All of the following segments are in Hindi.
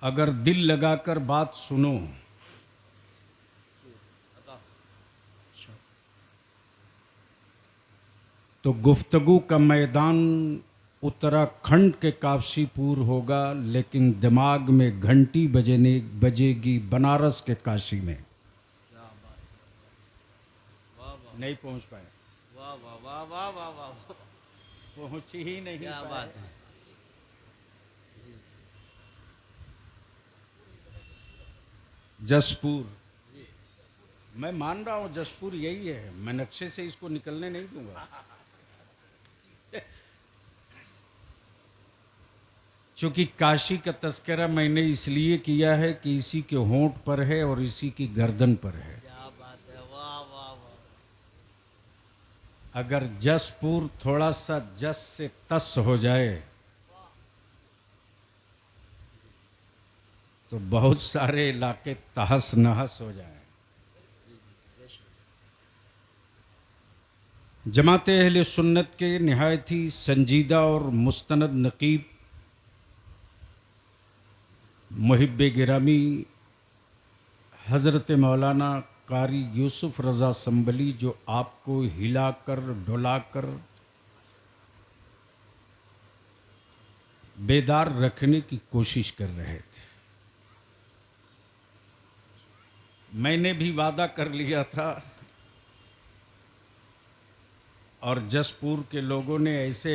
अगर दिल लगाकर बात सुनो तो गुफ्तगू का मैदान उत्तराखंड के काशीपुर होगा, लेकिन दिमाग में घंटी बजेगी बनारस के काशी में। नहीं पहुंच पाए। वाह वाह वाह वाह वाह वाह, पहुंच ही नहीं क्या पाए। बात है। जसपुर, मैं मान रहा हूं जसपुर यही है, मैं नक्शे से इसको निकलने नहीं दूंगा। क्योंकि काशी का तस्करा मैंने इसलिए किया है कि इसी के होंठ पर है और इसी की गर्दन पर है। क्या बात है, वाह वाह वाह। अगर जसपुर थोड़ा सा जस से तस हो जाए तो बहुत सारे इलाके तहस नहस हो जाएं। जमाते अहले सुन्नत के निहायत ही संजीदा और मुस्तनद नकीब मुहिब्बे गिरामी हज़रत मौलाना कारी यूसुफ रज़ा संभली, जो आपको हिलाकर डुलाकर बेदार रखने की कोशिश कर रहे थे। मैंने भी वादा कर लिया था और जसपुर के लोगों ने ऐसे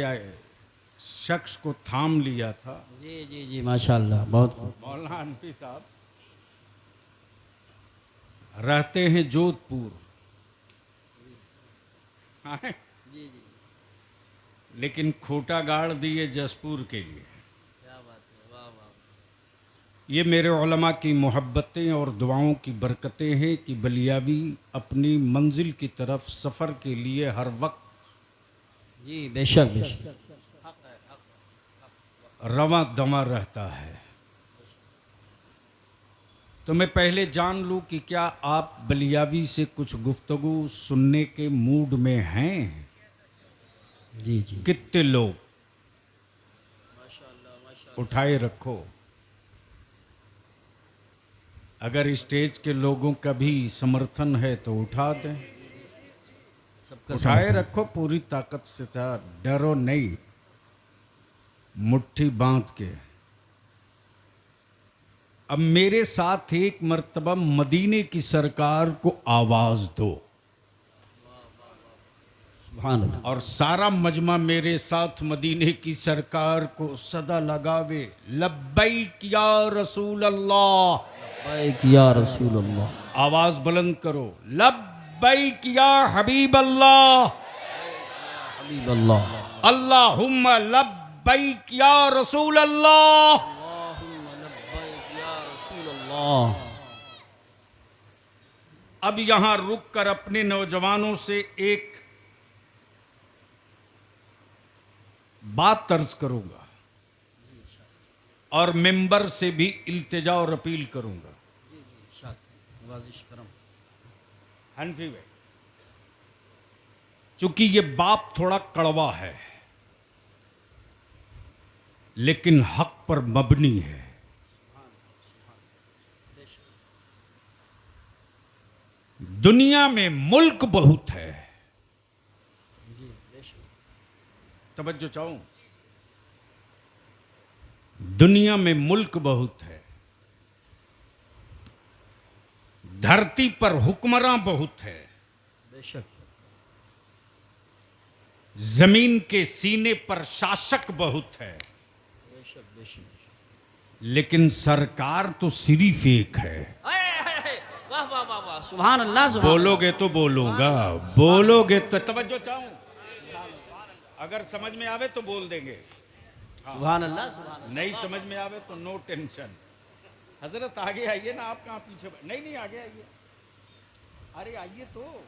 शख्स को थाम लिया था। जी जी जी, माशाल्लाह, बहुत खूब। मौलाना अनफी साहब रहते हैं जोधपुर, हाँ, जी जी, लेकिन खोटा गाड़ दिए जसपुर के लिए। क्या बात है, वाह वाह। ये मेरे उलमा की मोहब्बतें और दुआओं की बरकतें हैं कि बलियावी अपनी मंजिल की तरफ सफ़र के लिए हर वक्त जी बेशक बेशक, रवां दवा रहता है। तो मैं पहले जान लूं कि क्या आप बलियावी से कुछ गुफ्तगू सुनने के मूड में हैं? जी जी, कितने लोग? माशाल्लाह माशाल्लाह। उठाए रखो। अगर स्टेज के लोगों का भी समर्थन है तो उठा दें, सबका उठाए समर्थन। रखो पूरी ताकत से, था डरो नहीं, मुट्ठी बांध के। अब मेरे साथ एक मर्तबा मदीने की सरकार को आवाज दो सुभान अल्लाह। और सारा मजमा मेरे साथ मदीने की सरकार को सदा लगावे, लब्बैक या रसूल अल्लाह। लब्बैक या रसूल अल्लाह। आवाज बुलंद करो, लब्बैक या हबीब अल्लाह, हबीब अल्लाह। अल्लाहुम्मा लब्बैक या रसूल अल्लाह। अल्लाहुम्मा लब्बैक या रसूल अल्लाह। अब यहां रुक कर अपने नौजवानों से एक बात अर्ज करूंगा और मिंबर से भी इल्तिजा और अपील करूंगा। हनफी भाई, चूंकि ये बाप थोड़ा कड़वा है लेकिन हक पर मबनी है। दुनिया में मुल्क बहुत है, तवज्जो चाहूं, दुनिया में मुल्क बहुत है, धरती पर हुक्मरान बहुत है, बेशक जमीन के सीने पर शासक बहुत है, बेशक बेशक। लेकिन सरकार तो सिर्फ एक है। वाह वाह वाह वाह, सुभान अल्लाह सुभान। बोलोगे तो बोलूंगा, बोलोगे तो, तवज्जो चाहूं, अगर समझ में आवे तो बोल देंगे, सुभान अल्लाह सुभान। नहीं समझ में आवे तो नो टेंशन। हजरत आगे आइए ना, आप कहाँ पीछे? नहीं नहीं आगे आइए, अरे आइए तो,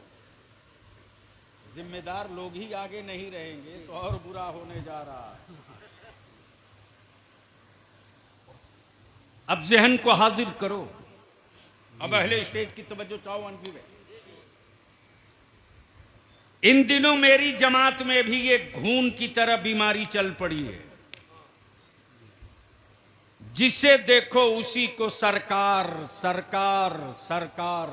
जिम्मेदार लोग ही आगे नहीं रहेंगे तो और बुरा होने जा रहा है। अब जहन को हाजिर करो, अब अहले स्टेज की तवज्जो चाहो। अनफी भाई, इन दिनों मेरी जमात में भी एक घून की तरह बीमारी चल पड़ी है, जिसे देखो उसी को सरकार सरकार सरकार।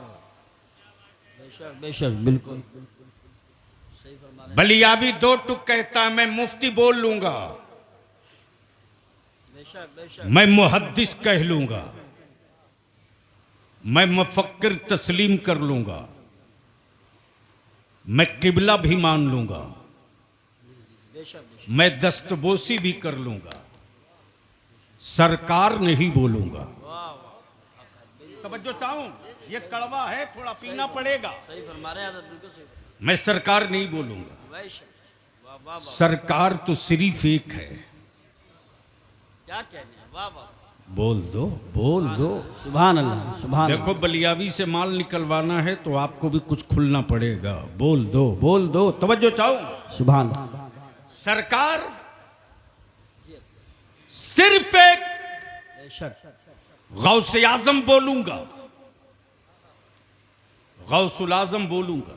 बेशक बेशक बिल्कुल सही फरमा रहे हैं। बलियावी दो टुक कहता है, मैं मुफ्ती बोल लूंगा, बेशक बेशक मैं मुहद्दिस कह लूंगा, मैं मुफक्किर तस्लीम कर लूंगा, मैं किबला भी मान लूंगा, बेशक बेशक मैं दस्तबोसी भी कर लूंगा, सरकार नहीं बोलूंगा। वाह वाह तवज्जो चाहूं, ये कड़वा है, थोड़ा पीना पड़ेगा। सही फरमा रहे हैं हज़रत, बिल्कुल सही। मैं सरकार नहीं बोलूंगा। बेशक वाह वाह वाह सरकार तो सिर्फ एक है। क्या कहने हैं, वाह वाह बोल दो बोल दो। सुभान अल्लाह सुभान देखो बलियावी से माल निकलवाना है तो आपको भी कुछ खुलना पड़ेगा। बोल दो बोल दो। तवज्जो चाहो, अल्लाह सुभान सरकार सिर्फ एक बेशक गौसे आजम बोलूंगा, गौसुल आजम बोलूंगा,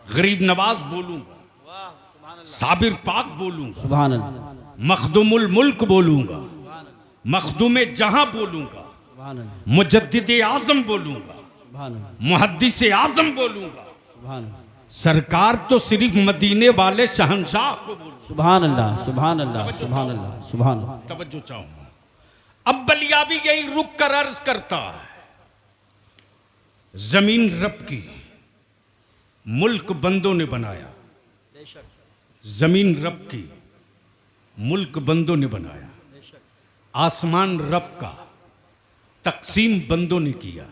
गरीब नवाज बोलूंगा, वाह सुभान अल्लाह साबिर पाक बोलूंगा, सुभान अल्लाह मखदुमुल मुल्क बोलूंगा, मखदुम जहां बोलूंगा, सुभान अल्लाह मुजद्दिद आजम बोलूंगा, सुभान अल्लाह मुहद्दिस आजम बोलूंगा। सुभान अल्लाह सरकार तो सिर्फ मदीने वाले शहंशाह को बोलूंगा। सुभान अल्लाह सुभान अल्लाह सुभान अल्लाह सुभान अल्लाह। तवज्जो चाहूंगा। अब बलियावी यही रुक कर अर्ज करता है, जमीन रब की, मुल्क बंदों ने बनाया। बेशक जमीन रब की, मुल्क बंदों ने बनाया। बेशक आसमान रब का, तकसीम बंदों ने किया।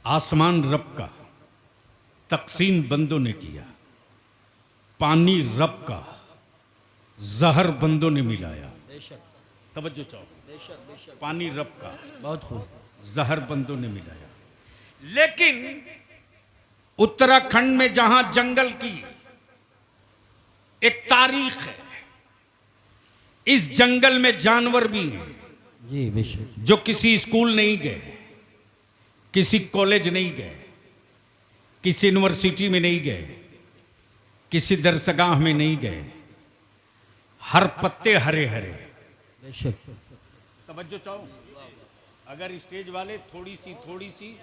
आसमान रब का, तकसीम बंदों ने किया। पानी रब का, जहर बंदों ने मिलाया। बेशक तवज्जो चाहो, बेशक बेशक पानी रब का, बहुत खूब। जहर बंदों ने मिलाया। लेकिन उत्तराखंड में जहां जंगल की एक तारीख है, इस जंगल में जानवर भी हैं जी बेशक जो किसी स्कूल नहीं गए, किसी कॉलेज नहीं गए, किसी यूनिवर्सिटी में नहीं गए, किसी दरसगाह में नहीं गए। हर पत्ते हरे हरे। बेशक तवज्जो चाहो, अगर स्टेज वाले थोड़ी सी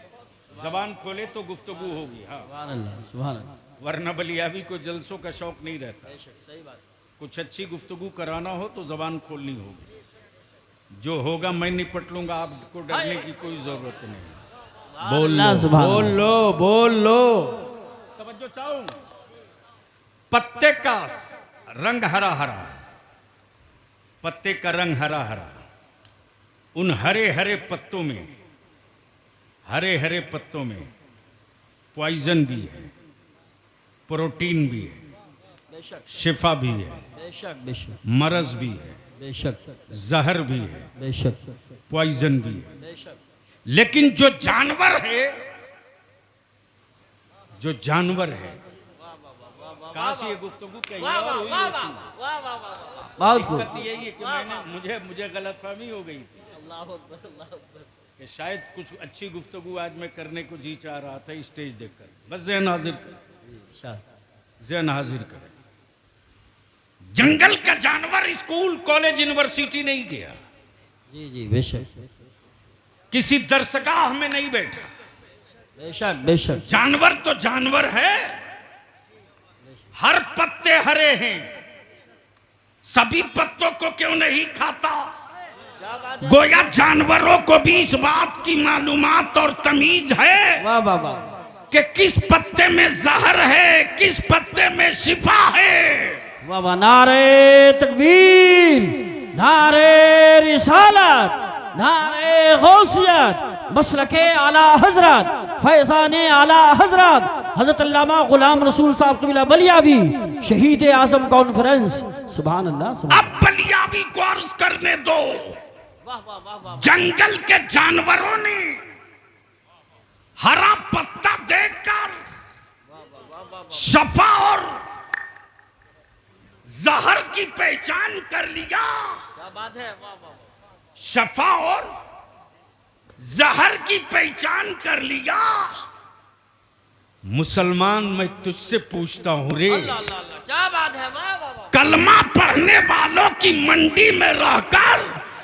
जबान खोले तो गुफ्तगू होगी। हाँ, सुभान अल्लाह सुभान अल्लाह। वरना बलियावी को जलसों का शौक नहीं रहता। बेशक सही बात। कुछ अच्छी गुफ्तगू कराना हो तो जबान खोलनी होगी। जो होगा मैं निपट लूंगा, आपको डरने की कोई जरूरत नहीं। बोल अल्लाह लो सुभान बोल लो बोल लो। तवज्जो चाहो, पत्ते का रंग हरा हरा, पत्ते का रंग हरा हरा। उन हरे हरे पत्तों में, हरे हरे पत्तों में पॉइजन भी है, प्रोटीन भी है, बेशक शिफा भी है, बेशक बेशक मरज भी है, बेशक जहर भी है, बेशक पॉइजन भी है। बेशक लेकिन जो जानवर है, जो जानवर है, कहां से ये गुफ्तगू कही वाह और वाह हुई वाह होती? वाह वाह वाह बहुत खूब। दिक्कत यही है कि मुझे गलतफहमी हो गई थी अल्लाह अकबर अल्लाह अकबर। कि शायद कुछ अच्छी गुफ्तगू आज मैं करने को जी चाह रहा था स्टेज देखकर। बस ज़हन हाजिर कर, ज़हन हाजिर कर। जंगल का जानवर स्कूल कॉलेज यूनिवर्सिटी नहीं गया, जी जी बेशक किसी दरसगाह में नहीं बैठा। बेशक बेशक जानवर तो जानवर है, हर पत्ते हरे हैं, सभी पत्तों को क्यों नहीं खाता? गोया जानवरों को भी इस बात की मालूमात और तमीज है वाह वाह वाह। कि किस पत्ते में जहर है, किस पत्ते में शिफा है। वाह वाह। नारे तकबीर, नारे रिसालत, नारे गौसियत, मसलके आला हजरत, फैजाने आला हजरत हजरत अल्लामा गुलाम रसूल साहब कबीला बलियावी शहीद आजम कॉन्फ्रेंस। सुभान अल्लाह सुभान। अब बलियावी को अर्ज करने दो। वाह वाह वाह वाह। जंगल के जानवरों ने हरा पत्ता देखकर शफा और जहर की पहचान कर लिया। क्या बात है, वाह वाह। शफा और जहर की पहचान कर लिया। मुसलमान, मैं तुझसे पूछता हूं रे, अल्लाह अल्लाह अल्लाह, क्या बात है, वाह वाह वाह। कलमा पढ़ने वालों की मंडी में रहकर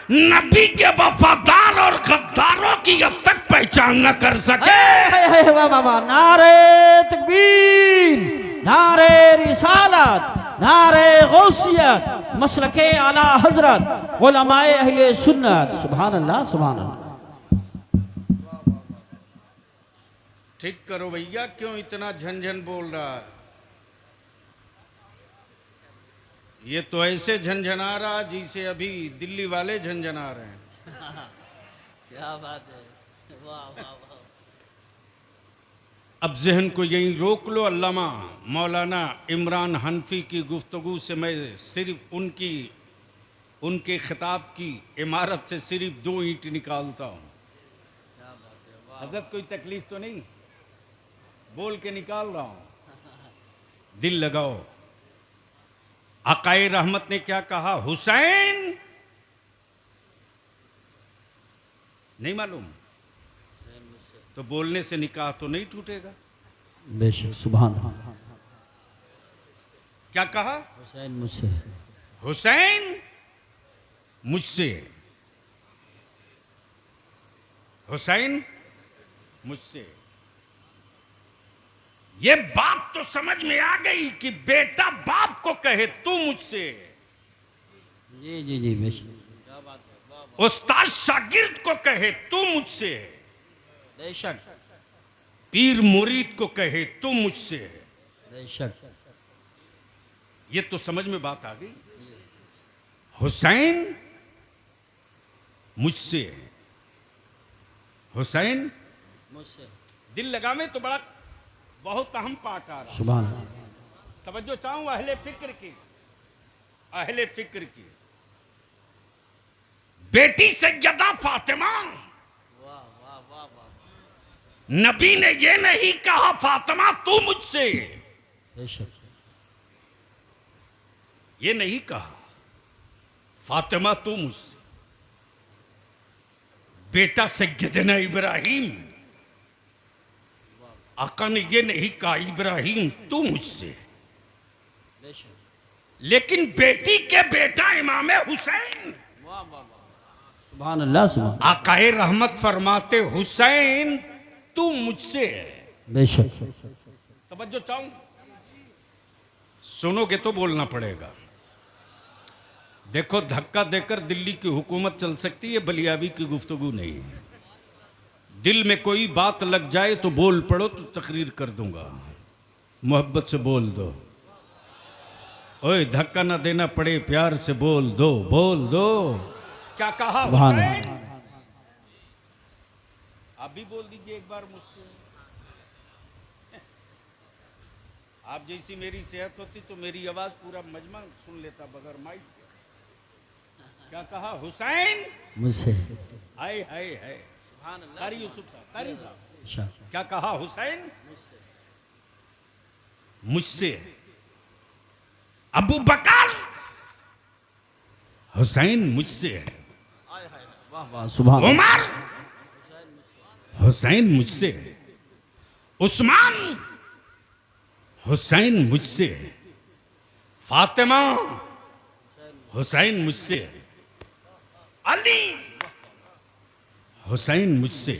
नबी के वफादार और गद्दारों की अब तक पहचान न कर सके। वाह वाह वाह, नारे तकबीर, नारे रिसालत, नारे गौसियत, मसलके आला हजरत, उलमाए अहले सुन्नत। सुभान अल्लाह, सुभान अल्लाह। ठीक करो भैया, क्यों इतना झंझन बोल रहा है? ये तो ऐसे झंझना रहा जिसे अभी दिल्ली वाले झंझना रहे हैं। क्या बात है, वाह वाह वाह। अब जहन को यहीं रोक लो। अल्लामा मौलाना इमरान हनफी की गुफ्तगू से मैं सिर्फ उनके खिताब की इमारत से सिर्फ 2 ईंट निकालता हूँ। हजरत कोई तकलीफ तो नहीं, बोल के निकाल रहा हूँ। दिल लगाओ। आकाए रहमत ने क्या कहा? हुसैन नहीं मालूम तो बोलने से निकाह तो नहीं टूटेगा। बेशक, सुभान अल्लाह। क्या कहा? हुसैन मुझसे, हुसैन मुझसे, हुसैन मुझसे। ये बात तो समझ में आ गई कि बेटा बाप को कहे तू मुझसे। जी जी जी, बेशक। क्या बात है, उस्ताद शागिर्द को कहे तू मुझसे। बेशक, पीर मुरीद को कहे तू मुझसे। बेशक। ये तो समझ में बात आ गई। हुसैन मुझसे, हुसैन मुझसे। दिल लगा में तो बड़ा बहुत अहम पाठ आ रहा। सुभान अल्लाह। तवज्जो चाहूं अहले फिक्र की, अहले फिक्र की। बेटी सैयदा फातिमा, नबी ने ये नहीं कहा फातिमा तू मुझसे, ये नहीं कहा फातिमा तू मुझसे। बेटा सैयदना इब्राहिम, आका ने ये नहीं कहा इब्राहिम तू मुझसे। लेकिन बेटी के बेटा इमाम हुसैन, सुभान अल्लाह, सुभान। आकाए रहमत फरमाते हुसैन तू मुझसे है। बेशक। तवज्जो चाहूं, सुनोगे तो बोलना पड़ेगा। देखो, धक्का देकर दिल्ली की हुकूमत चल सकती है, बलियाबी की गुफ्तगू नहीं है। दिल में कोई बात लग जाए तो बोल पड़ो तो तकरीर कर दूंगा। मोहब्बत से बोल दो। ओए, धक्का ना देना पड़े, प्यार से बोल दो, बोल दो। क्या कहा हुसैन? आप भी बोल दीजिए एक बार मुझसे। आप जैसी मेरी सेहत होती तो मेरी आवाज पूरा मजमा सुन लेता बगैर माइक के। क्या कहा हुसैन मुझसे? हाय हाय हाय, कारी यूसुफ साहब, कारी साहब, क्या कहा हुसैन? मुझसे। अबू बकर, हुसैन मुझसे है। सुभान। उमर, हुसैन मुझसे है। उस्मान, हुसैन मुझसे है। फातिमा, हुसैन मुझसे है। अली, हुसैन मुझसे।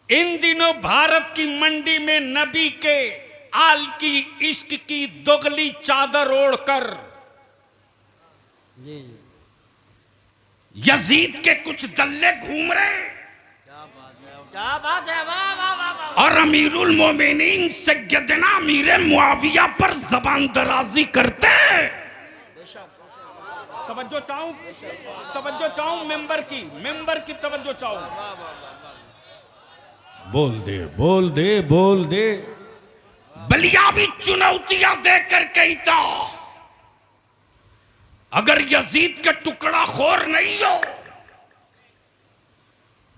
इन दिनों भारत की मंडी में नबी के आल की इश्क की दोगली चादर ओढ़कर यजीद के कुछ दल्ले घूम रहे। क्या बात है, वाह वाह वाह। और अमीरुल मोमिनीन सैयदना अमीर मुआविया पर जबान दराजी करते हैं। तवज्जो चाहूं मेंबर की तवज्जो चाहूं। बोल दे, बोल दे, बोल दे। बलियाबी चुनौतियां देकर कही था, अगर यजीद का टुकड़ा खोर नहीं हो,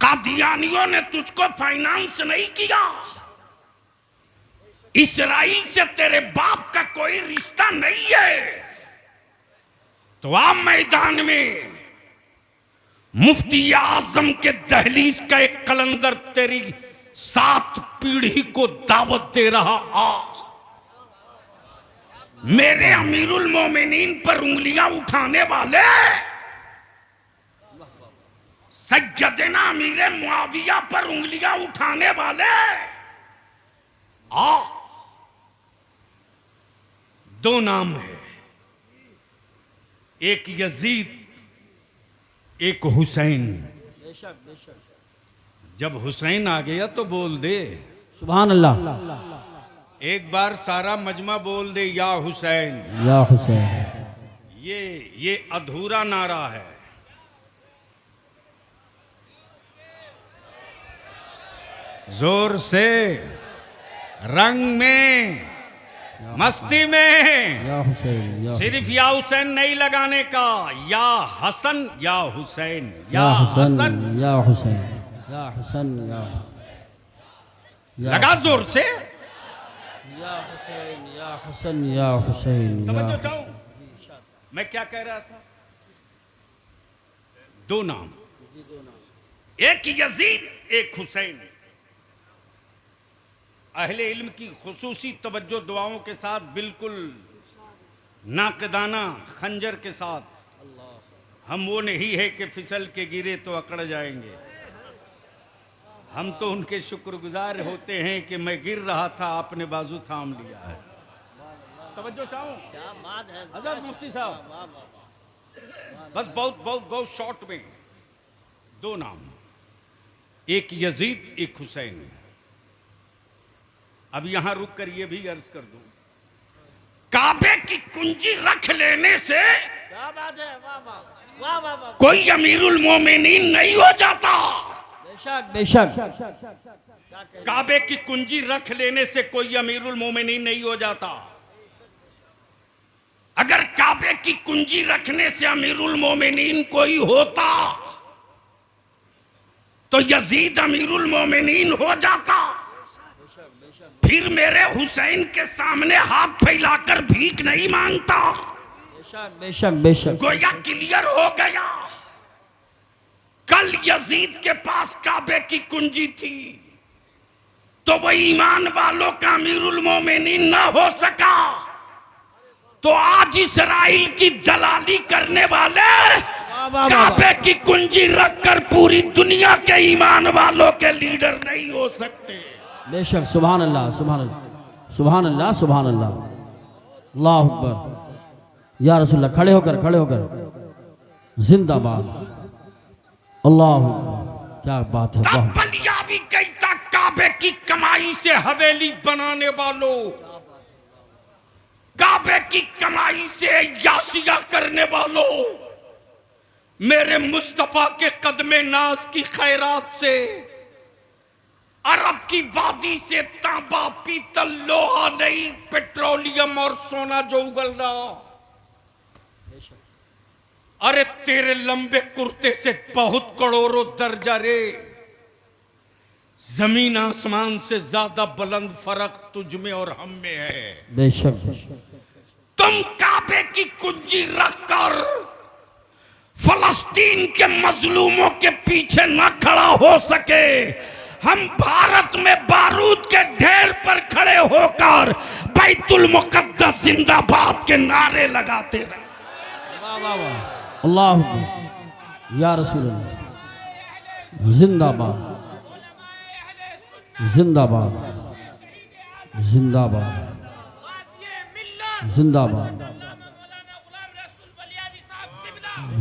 कादियानियों ने तुझको फाइनेंस नहीं किया, इसराइल से तेरे बाप का कोई रिश्ता नहीं है, तो आप मैदान में मुफ्ती आजम के दहलीज का एक कलंदर तेरी 7 पीढ़ी को दावत दे रहा। मेरे अमीरुल मोमिनीन पर उंगलियां उठाने वाले सैयदना अमीर मुआविया पर उंगलियां उठाने वाले दो नाम है, एक यजीद, एक हुसैन। बेशक बेशक। जब हुसैन आ गया तो बोल दे सुभान अल्लाह। एक बार सारा मजमा बोल दे या हुसैन। या हुसैन। ये अधूरा नारा है। जोर से, रंग में, मस्ती में, या हुसैन या सिर्फ या हुसैन नहीं लगाने का, या हसन या हुसैन, या हुसैन हसन। या हुसैन या हुसैन या लगा जोर से। या हुसैन या हुसैन या हुसैन। समझो चाहूं मैं क्या कह रहा था? दो नाम, एक यजीद, एक हुसैन। अहले इल्म की खुसूसी तवज्जो दुआओं के साथ, बिल्कुल नाकदाना खंजर के साथ। हम वो नहीं है कि फिसल के गिरे तो अकड़ जाएंगे। हम तो उनके शुक्रगुजार होते हैं कि मैं गिर रहा था, आपने बाजू थाम लिया है। तवज्जो चाहूं क्या बात है हजरत मुफ्ती साहब, बस बहुत बहुत बहुत शॉर्ट में दो नाम, एक यजीद, एक हुसैन। अब यहां रुक कर ये भी अर्ज कर दूं, काबे की कुंजी रख लेने से क्या बात है। वाह वाह वाह वाह वाह। कोई अमीरुल मोमिनीन नहीं हो जाता। बेशक बेशक। काबे की कुंजी रख लेने से कोई अमीरुल मोमिनीन नहीं हो जाता। अगर काबे की कुंजी रखने से अमीरुल मोमिनीन कोई होता तो यजीद अमीरुल मोमिनीन हो जाता। फिर मेरे हुसैन के सामने हाथ फैलाकर भीख नहीं मांगता। बेशक बेशक बेशक। गोया क्लियर हो गया। कल यजीद के पास काबे की कुंजी थी तो वो ईमान वालों का अमीरुल मोमिनीन ना हो सका, तो आज इसराइल की दलाली करने वाले काबे की कुंजी रखकर पूरी दुनिया के ईमान वालों के लीडर नहीं हो सकते। बेशक। सुभान अल्लाह सुभान अल्लाह सुभान अल्लाह सुभान अल्लाह। अल्लाह अकबर। या रसूलल्लाह। खड़े होकर जिंदाबाद। अल्लाह क्या बात है। वाह। बलिया भी गई था काबे की कमाई से हवेली बनाने वालों, काबे की कमाई से यासिया करने वालों, मेरे मुस्तफा के कदमे नाज की खैरात से अरब की वादी से तांबा, पीतल, लोहा नहीं, पेट्रोलियम और सोना जो उगल रहा। अरे तेरे लंबे कुर्ते से बहुत करोड़ों दर्जा रे। जमीन आसमान से ज्यादा बुलंद फर्क तुझ में और हम में है। बेशक। तुम काबे की कुंजी रखकर फलस्तीन के मजलूमों के पीछे न खड़ा हो सके, हम भारत में बारूद के ढेर पर खड़े होकर बैतुल मुकद्दस जिंदाबाद के नारे लगाते रहे। वाह वाह वाह। अल्लाह अकबर। या रसूलल्लाह। जिंदाबाद जिंदाबाद जिंदाबाद जिंदाबाद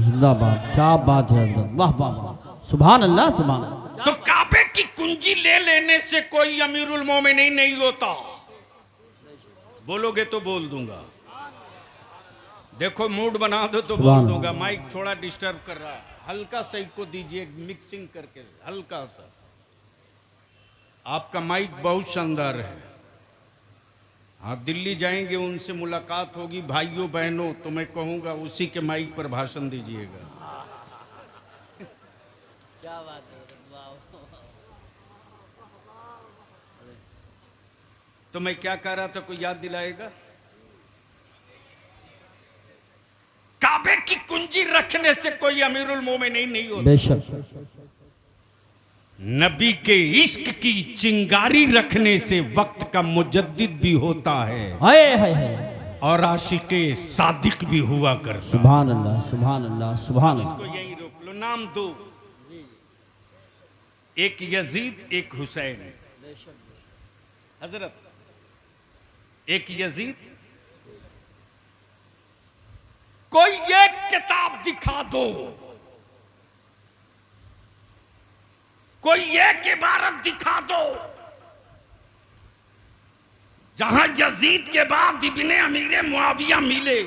जिंदाबाद। क्या बात है। वाह वाह वाह। सुभान अल्लाह सुभान अल्लाह। तो काबे की कुंजी ले लेने से कोई अमीरुल मोमिनीन नहीं होता। बोलोगे तो बोल दूंगा, देखो मूड बना दो तो सुभान बोल दूंगा। माइक थोड़ा डिस्टर्ब कर रहा है, हल्का सा को दीजिए मिक्सिंग करके, हल्का सा। आपका माइक बहुत शानदार है। हाँ, दिल्ली जाएंगे, उनसे मुलाकात होगी भाइयों बहनों, तो मैं कहूंगा उसी के माइक पर भाषण दीजिएगा। क्या बात है। तो मैं क्या कह रहा था, कोई याद दिलाएगा? काबे की कुंजी रखने से कोई अमीरुल मोमिनीन नहीं होता। बेशक। नबी के इश्क की चिंगारी रखने से वक्त का मुजद्दिद भी होता है, हाय हाय हाय। और आशिके सादिक भी हुआ करता। सुभान अल्लाह सुभान अल्लाह सुभान अल्लाह। इसको यही रोक लो, नाम दो, एक यजीद एक हुसैन। हजरत एक यजीद, कोई एक किताब दिखा दो, कोई एक इबारत दिखा दो जहां यजीद के बाद इब्ने अमीर मुआविया मिले,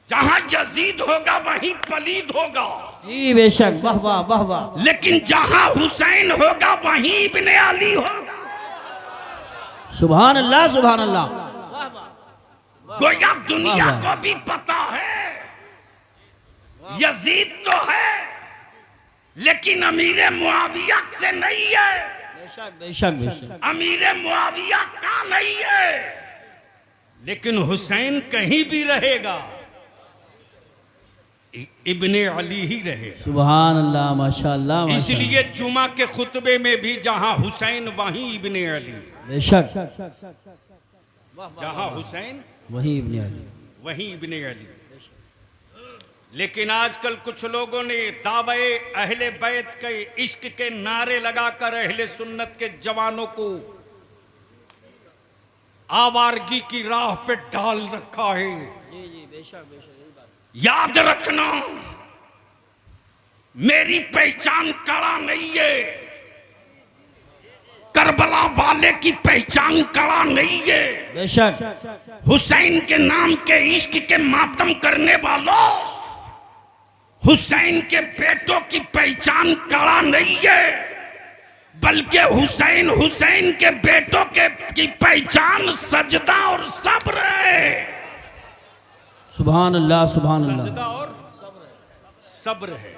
जहां यजीद होगा वहीं पलीद होगा। जी बेशक, वाह वाह वाह वाह। लेकिन जहां हुसैन होगा वहीं इब्ने अली होगा। सुभान अल्लाह सुभान अल्लाह। गोया दुनिया वाह, वाह। को भी पता है यजीद तो है लेकिन अमीर मुआविया से नहीं है, बेशक बेशक बेशक। अमीर मुआविया का नहीं है, लेकिन हुसैन कहीं भी रहेगा, इब्ने अली ही रहेगा। सुभान अल्लाह माशाअल्लाह माशाअल्लाह। इसलिए जुमा के खुतबे में भी जहां हुसैन वहीं इब्ने अली, बेशक, जहां हुसैन वही इब्ने अली। वहीं इब्ने अली। लेकिन आजकल कुछ लोगों ने दावे अहले बैत के इश्क के नारे लगाकर अहले सुन्नत के जवानों को आवारगी की राह पे डाल रखा है। जी जी बेशक बेशक। याद रखना मेरी पहचान कड़ा नहीं है, करबला वाले की पहचान कड़ा नहीं है। बेशक, हुसैन के नाम के इश्क के मातम करने वालों, हुसैन के बेटों की पहचान कड़ा नहीं है, बल्कि हुसैन हुसैन के बेटों की पहचान सजदा और सब्र है। सुभान अल्लाह सुभान सजदा अल्लाह। और सब्र है।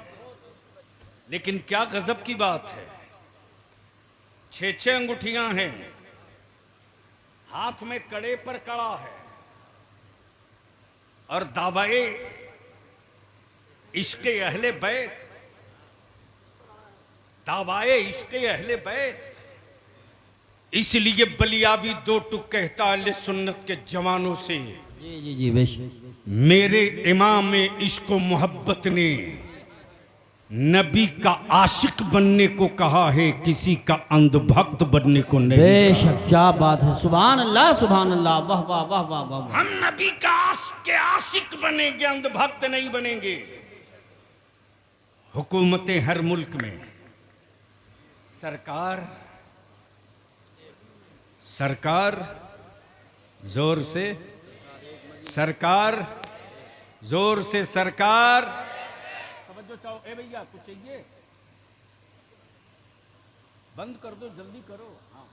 लेकिन क्या गजब की बात है, 6 अंगूठियां हैं, हाथ में कड़े पर कड़ा है और दावाए इश्के अहले बैत, दावाए इश्के अहले बैत। इसलिए बलियाबी 2 टुक कहता अहले सुन्नत के जवानों से, जी जी जी बेशक। मेरे इमाम इश्क मोहब्बत ने नबी का आशिक बनने को कहा है, किसी का अंधभक्त बनने को नहीं। बेशक, क्या बात है। सुभान अल्लाह सुभान अल्लाह। वाह वाह वाह वाह वाह वाह। हम नबी का आशिक के आशिक बनेंगे, अंधभक्त नहीं बनेंगे। हुकूमतें हर मुल्क में, सरकार सरकार जोर से, सरकार जोर से, सरकार समझो चाहो। ए भैया कुछ चाहिए, बंद कर दो, जल्दी करो। हाँ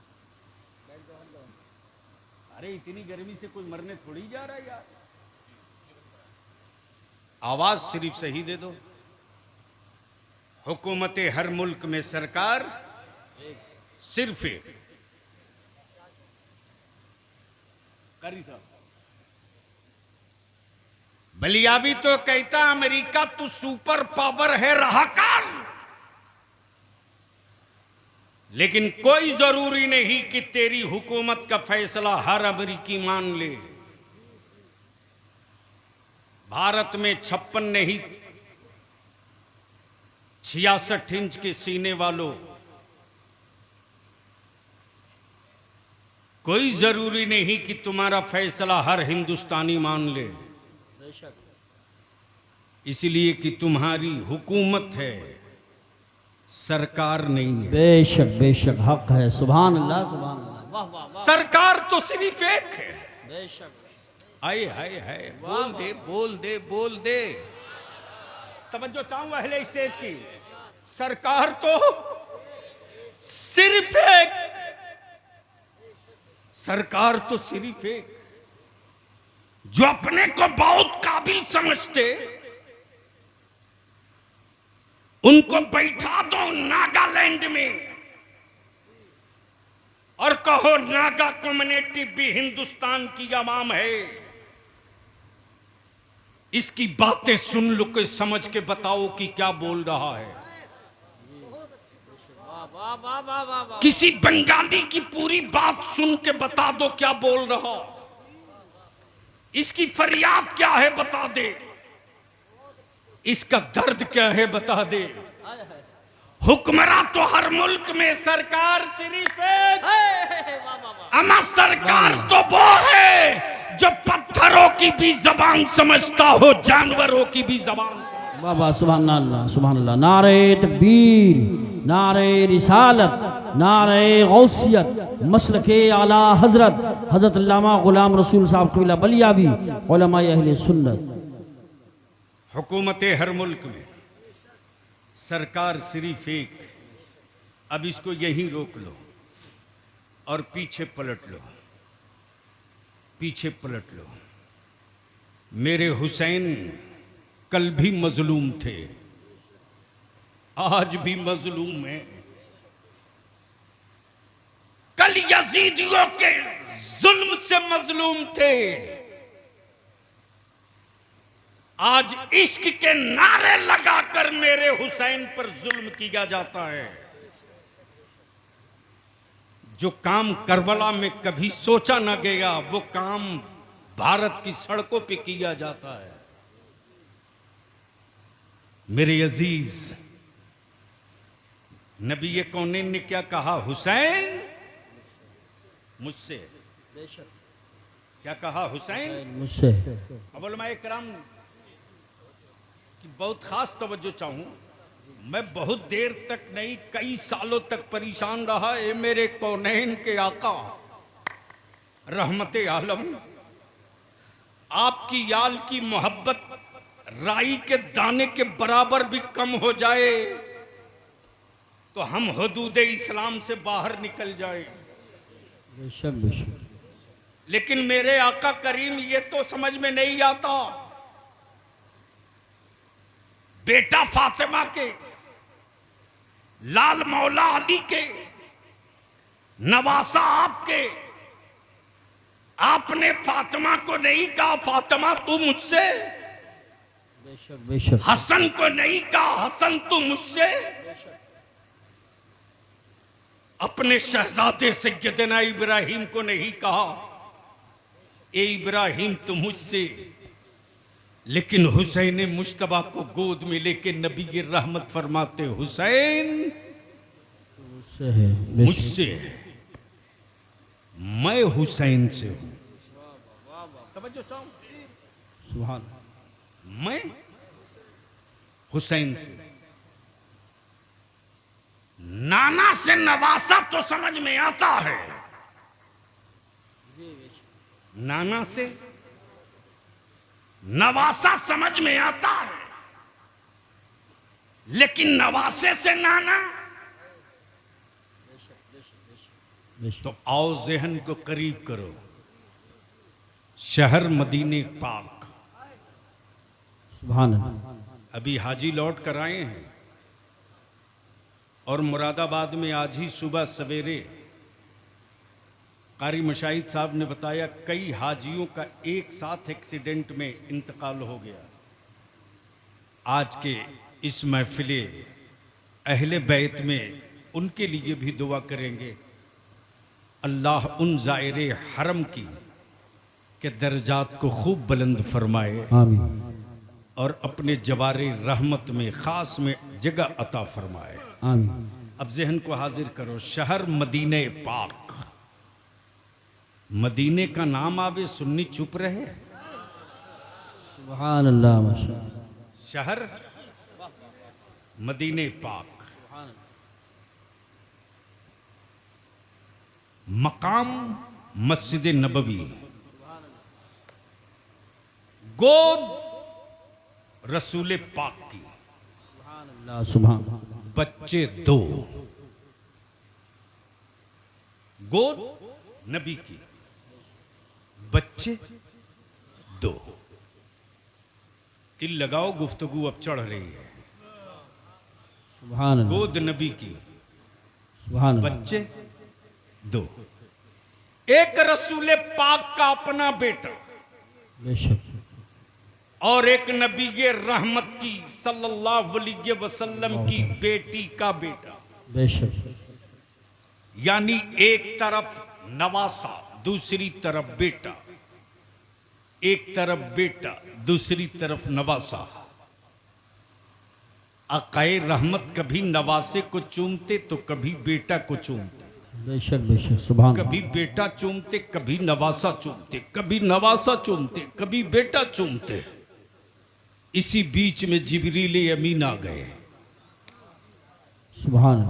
अरे इतनी गर्मी से कोई मरने थोड़ी जा रहा है यार। आवाज सिर्फ सही दे दो। हुकूमतें हर मुल्क में, सरकार सिर्फ एक। करी साहब, बलियाबी तो कहता अमेरिका तू सुपर पावर है, रहा कर। लेकिन कोई जरूरी नहीं कि तेरी हुकूमत का फैसला हर अमेरिकी मान ले। भारत में 56 नहीं 66 इंच के सीने वालों, कोई जरूरी नहीं कि तुम्हारा फैसला हर हिंदुस्तानी मान ले, इसलिए कि तुम्हारी हुकूमत है, सरकार नहीं है। बेशक बेशक, हक है। सुभान अल्लाह सुभान अल्लाह। वाह वाह वाह। सरकार तो सिर्फ एक है। बेशक, आए हाय हाय, बोल दे बोल दे बोल दे। तवज्जो चाहूं अहले स्टेज की, सरकार तो सिर्फ एक, सरकार तो सिर्फ एक। जो अपने को बहुत काबिल समझते उनको बैठा दो नागालैंड में और कहो नागा कम्युनिटी भी हिंदुस्तान की आवाम है। इसकी बातें सुन लो के समझ के बताओ कि क्या बोल रहा है। किसी बंगाली की पूरी बात सुन के बता दो क्या बोल रहा, इसकी फरियाद क्या है बता दे। इसका दर्द क्या है बता दे। हुक्मरान तो हर मुल्क में सरकार सिर्फ एक, अमा सरकार तो वो है जो पत्थरों की भी जबान समझता हो, जानवरों की भी जबान। बाबा सुभान अल्लाह सुभान अल्लाह। नारे तकबीर, नारे रिसालत, नारे गौसियत, मसलके आला हजरत हजरत अल्लामा गुलाम रसूल साहब कबीला बलियावी उलमा अहले सुन्नत। हुकूमत हर मुल्क में, सरकार सिर्फ एक। अब इसको यहीं रोक लो और पीछे पलट लो, पीछे पलट लो। मेरे हुसैन कल भी मजलूम थे, आज भी मजलूम है। कल यजीदियों के जुल्म से मजलूम थे, आज इश्क के नारे लगाकर मेरे हुसैन पर जुल्म किया जाता है। जो काम करबला में कभी सोचा न गया, वो काम भारत की सड़कों पे किया जाता है। मेरे अजीज, नबी ये कौनैन ने क्या कहा? हुसैन मुझसे। क्या कहा? हुसैन मुझसे। अब उलमाए किराम की बहुत खास तवज्जो चाहूं। मैं बहुत देर तक नहीं, कई सालों तक परेशान रहा। ए मेरे कौनैन के आका रहमते आलम, आपकी याल की मोहब्बत राई के दाने के बराबर भी कम हो जाए तो हम हुदूद इस्लाम से बाहर निकल जाए। बेशक बेशक। लेकिन मेरे आका करीम ये तो समझ में नहीं आता। बेटा फातिमा के, लाल मौला अली के, नवासा आपके, आपने फातिमा को नहीं कहा फातिमा तू मुझसे। बेशक बेशक। हसन को नहीं कहा हसन तू मुझसे। अपने शहजादे सैयदना इब्राहिम को नहीं कहा ए इब्राहिम तू मुझसे। लेकिन हुसैन मुश्तबा को गोद में लेके नबी की रहमत फरमाते, हुसैन मुझसे है, बेशक। मुझसे है, मैं हुसैन से हूं। तवज्जो चाहो, सुभान। मैं हुसैन से। नाना से नवासा तो समझ में आता है, नाना से नवासा समझ में आता है, लेकिन नवासे से नाना। तो आओ जहन को करीब करो। शहर मदीने पाक। सुभान अल्लाह। अभी हाजी लौट कर आए हैं और मुरादाबाद में आज ही सुबह सवेरे कारी मशाहिद साहब ने बताया कई हाजियों का एक साथ एक्सीडेंट में इंतकाल हो गया। आज के इस महफिले अहले बैत में उनके लिए भी दुआ करेंगे। अल्लाह उन ज़ायरे हरम की के दर्जात को खूब बुलंद फरमाए आमीन और अपने जवारे रहमत में ख़ास में जगह अता फरमाए आमीन। अब जहन को हाजिर करो। शहर मदीने पाक। मदीने का नाम आवे सुन्नी चुप रहे। सुभान अल्लाह माशाअल्लाह। शहर मदीने पाक। मकाम मस्जिद नबवी। गोद रसूल पाक की। अल्लाह सुभान। बच्चे दो। गोद नबी की, बच्चे दो। तिल लगाओ, गुफ्तगू अब चढ़ रही है। सुभान अल्लाह। गोद नबी की, सुभान अल्लाह। बच्चे दो। एक रसूल पाक का अपना बेटा बेशक। और एक नबी के रहमत की सल्लल्लाहु अलैहि वसल्लम की बेटी का बेटा। बेशक। यानी एक तरफ नवासा, दूसरी तरफ बेटा। एक तरफ बेटा, दूसरी तरफ नवासा। आकाए रहमत कभी नवासे को चूमते तो कभी बेटा को चूमते, बेशक सुभान कभी बेटा चूमते कभी नवासा चूमते, कभी नवासा चूमते कभी बेटा चूमते। इसी बीच में जिब्रील अमीन आ गए सुभान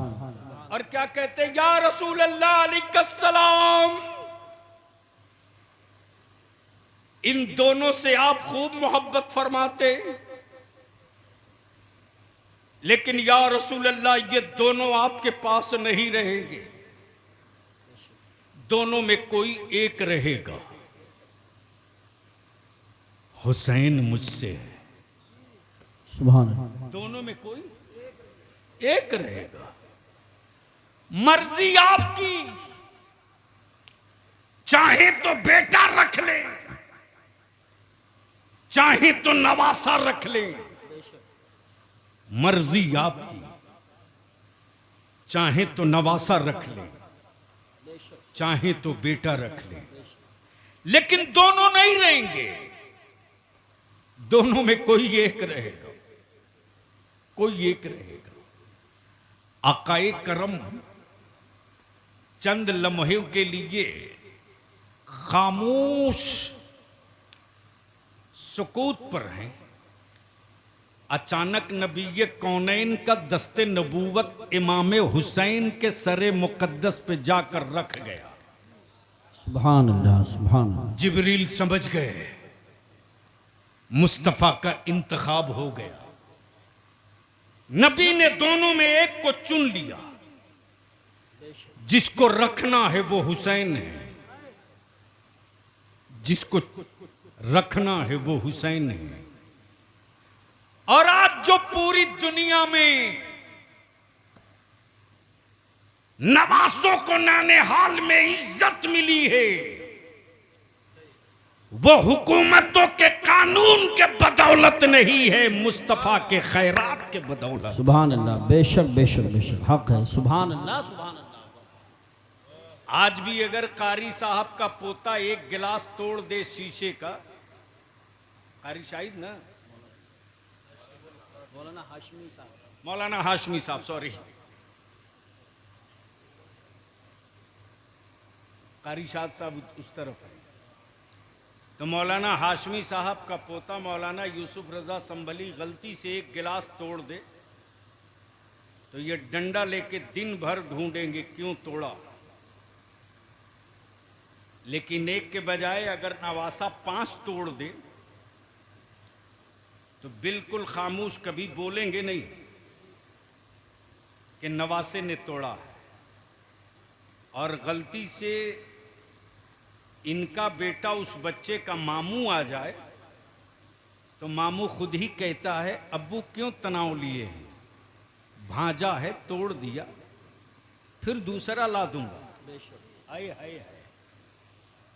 और क्या कहते, या रसूल अल्लाह अलैहिस्सलाम, इन दोनों से आप खूब मोहब्बत फरमाते, लेकिन या रसूल अल्लाह ये दोनों आपके पास नहीं रहेंगे, दोनों में कोई एक रहेगा। हुसैन मुझसे है, सुभान दोनों में कोई एक रहेगा। मर्जी आपकी, चाहे तो बेटा रख ले, चाहे तो नवासा रख ले, मर्जी आपकी, चाहे तो नवासा रख ले, चाहे तो बेटा रख ले, लेकिन दोनों नहीं रहेंगे, दोनों में कोई एक रहेगा, कोई एक रहेगा। आकाए करम चंद लम्हों के लिए खामोश सुकूत पर हैं। अचानक नबी कौनैन का दस्ते नबूवत इमाम हुसैन के सरे मुकद्दस पे जाकर रख गया। सुभान अल्लाह सुभान। जिब्रील समझ गए मुस्तफा का इंतखाब हो गया। नबी ने दोनों में एक को चुन लिया, जिसको रखना है वो हुसैन है, जिसको रखना है वो हुसैन है। और आज जो पूरी दुनिया में नवासों को नाने हाल में इज्जत मिली है, वो हुकूमतों के कानून के बदौलत नहीं है, मुस्तफा के खैरात के बदौलत। सुभान अल्लाह, बेशक बेशक बेशक हक है। सुभान अल्लाह सुभान अल्लाह। आज भी अगर कारी साहब का पोता एक गिलास तोड़ दे शीशे का, कारी शाहिद ना, मौलाना हाशमी साहब सॉरी, कारी शाहिद साहब उस तरफ है, तो मौलाना हाशमी साहब का पोता मौलाना यूसुफ रजा संभली गलती से एक गिलास तोड़ दे तो ये डंडा लेके दिन भर ढूंढेंगे क्यों तोड़ा। लेकिन एक के बजाय अगर नवासा 5 तोड़ दे तो बिल्कुल खामोश, कभी बोलेंगे नहीं कि नवासे ने तोड़ा है। और गलती से इनका बेटा उस बच्चे का मामू आ जाए तो मामू खुद ही कहता है अब्बू क्यों तनाव लिए हैं, भांजा है तोड़ दिया फिर दूसरा ला दूंगा। हाय हाय हाय।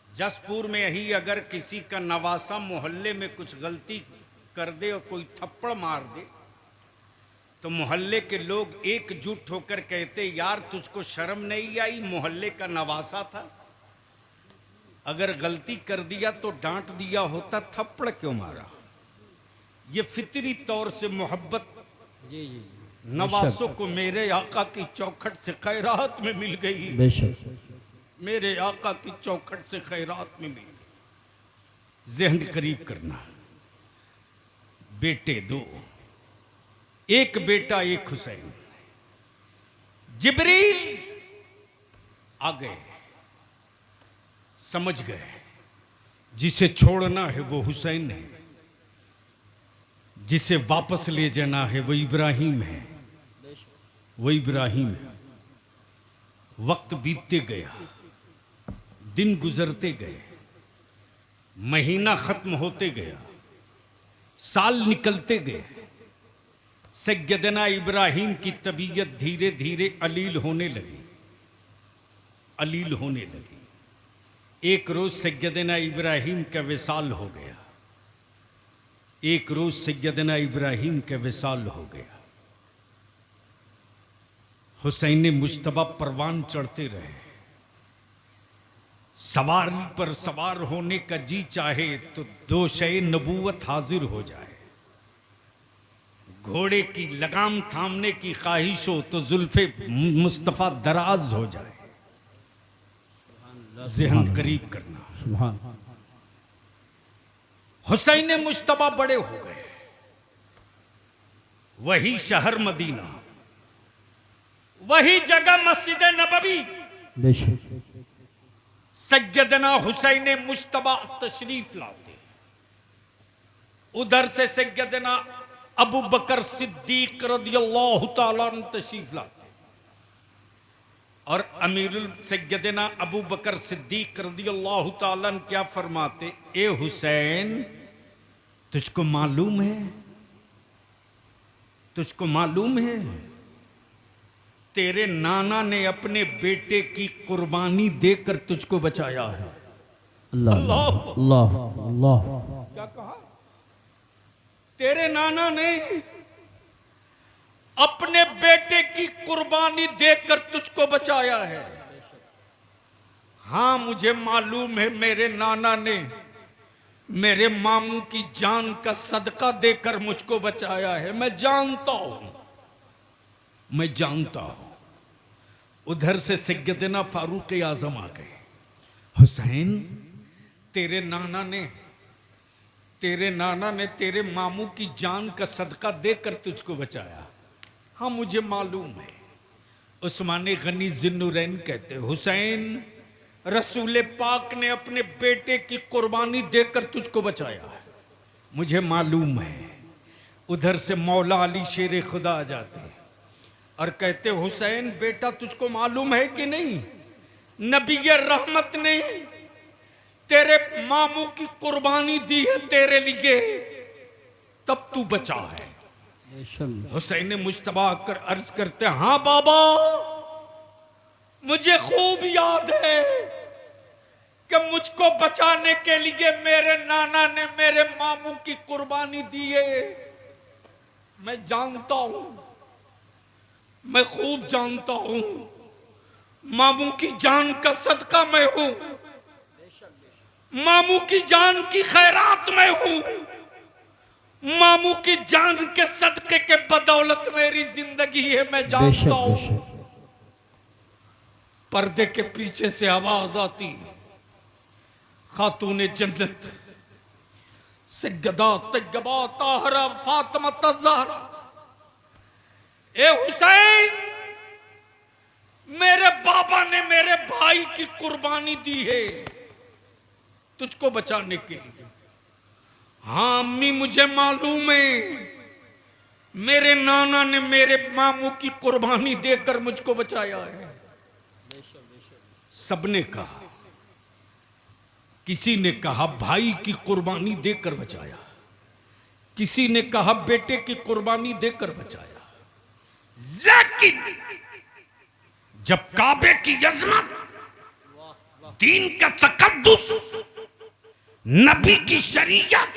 जसपुर में ही अगर किसी का नवासा मोहल्ले में कुछ गलती कर दे और कोई थप्पड़ मार दे तो मोहल्ले के लोग एकजुट होकर कहते यार तुझको शर्म नहीं आई, मोहल्ले का नवासा था, अगर गलती कर दिया तो डांट दिया होता, थप्पड़ क्यों मारा। ये फितरी तौर से मोहब्बत जी जी नवासों को मेरे आका की चौखट से खैरात में मिल गई, बेशक मेरे आका की चौखट से खैरात में मिल गई। जहन करीब करना, बेटे 2, एक बेटा एक हुसैन। जिब्रील आ गए, समझ गए जिसे छोड़ना है वो हुसैन है, जिसे वापस ले जाना है वो इब्राहिम है, वो इब्राहिम है। वक्त बीतते गया, दिन गुजरते गए, महीना खत्म होते गया, साल निकलते गए। सैयदना इब्राहिम की तबीयत धीरे धीरे अलील होने लगी, अलील होने लगी। एक रोज सैयदना इब्राहिम का विसाल हो गया, एक रोज सैयदना इब्राहिम का विसाल हो गया। हुसैन मुज्तबा परवान चढ़ते रहे। सवारी पर सवार होने का जी चाहे तो 2 शय नबूवत हाजिर हो जाए। घोड़े की लगाम थामने की ख्वाहिश हो तो जुल्फे मुस्तफ़ा दराज हो जाए, ज़हन करीब करना। सुभान हुसैन मुश्तबा बड़े हो गए, वही शहर मदीना, वही जगह मस्जिद नबवी, बेशक सैयदना हुसैन मुश्तबा तशरीफ लाते। उधर से सैयदना अबू बकर सिद्दीक रदियल्लाहु ताला अन्हु तशरीफ लाते और अमीरुल सैयदना अबू बकर सिद्दीक रदियल्लाहु ताला अन्हु क्या फरमाते, ए हुसैन तुझको मालूम है, तुझको मालूम है तेरे नाना ने अपने बेटे की कुर्बानी देकर तुझको बचाया है। अल्लाह अल्लाह। अल्लाह अल्लाह। क्या कहा? तेरे नाना ने अपने बेटे की कुर्बानी देकर तुझको बचाया है। हां मुझे मालूम है मेरे नाना ने मेरे मामू की जान का सदका देकर मुझको बचाया है, मैं जानता हूं, मैं जानता हूं। उधर से सैयदना फारूक आजम आ गए, हुसैन तेरे नाना ने तेरे मामू की जान का सदका देकर तुझको बचाया। हाँ मुझे मालूम है। उस्मान गनी जिन्नुरैन कहते, हुसैन रसूल पाक ने अपने बेटे की कुर्बानी देकर तुझको बचाया है, मुझे मालूम है। उधर से मौला अली शेर खुदा आ जाते और कहते, हुसैन बेटा तुझको मालूम है कि नहीं, नबी रहमत ने तेरे मामू की कुर्बानी दी है तेरे लिए, तब तू बचा है। हुसैन मुश्तबा आकर अर्ज करते, हाँ बाबा मुझे खूब याद है कि मुझको बचाने के लिए मेरे नाना ने मेरे मामू की कुर्बानी दी है। मैं जानता हूं, मैं खूब जानता हूं, मामू की जान का सदका मैं हूं, मामू की जान की खैरात में हूं, मामू की जान के सदके के बदौलत मेरी जिंदगी है, मैं जानता हूं। पर्दे के पीछे से आवाज आती, खातूने जन्नत सैयदा तैयबा ताहरा फातिमा ज़हरा, ए हुसैन मेरे बाबा ने मेरे भाई की कुर्बानी दी है तुझको बचाने के लिए। हाँ अम्मी मुझे मालूम है मेरे नाना ने मेरे मामू की कुर्बानी देकर मुझको बचाया है। सबने कहा, किसी ने कहा भाई की कुर्बानी देकर बचाया, किसी ने कहा बेटे की कुर्बानी देकर बचाया, लेकिन जब काबे की अजमत, दीन का तकद्दुस, नबी की शरीयत,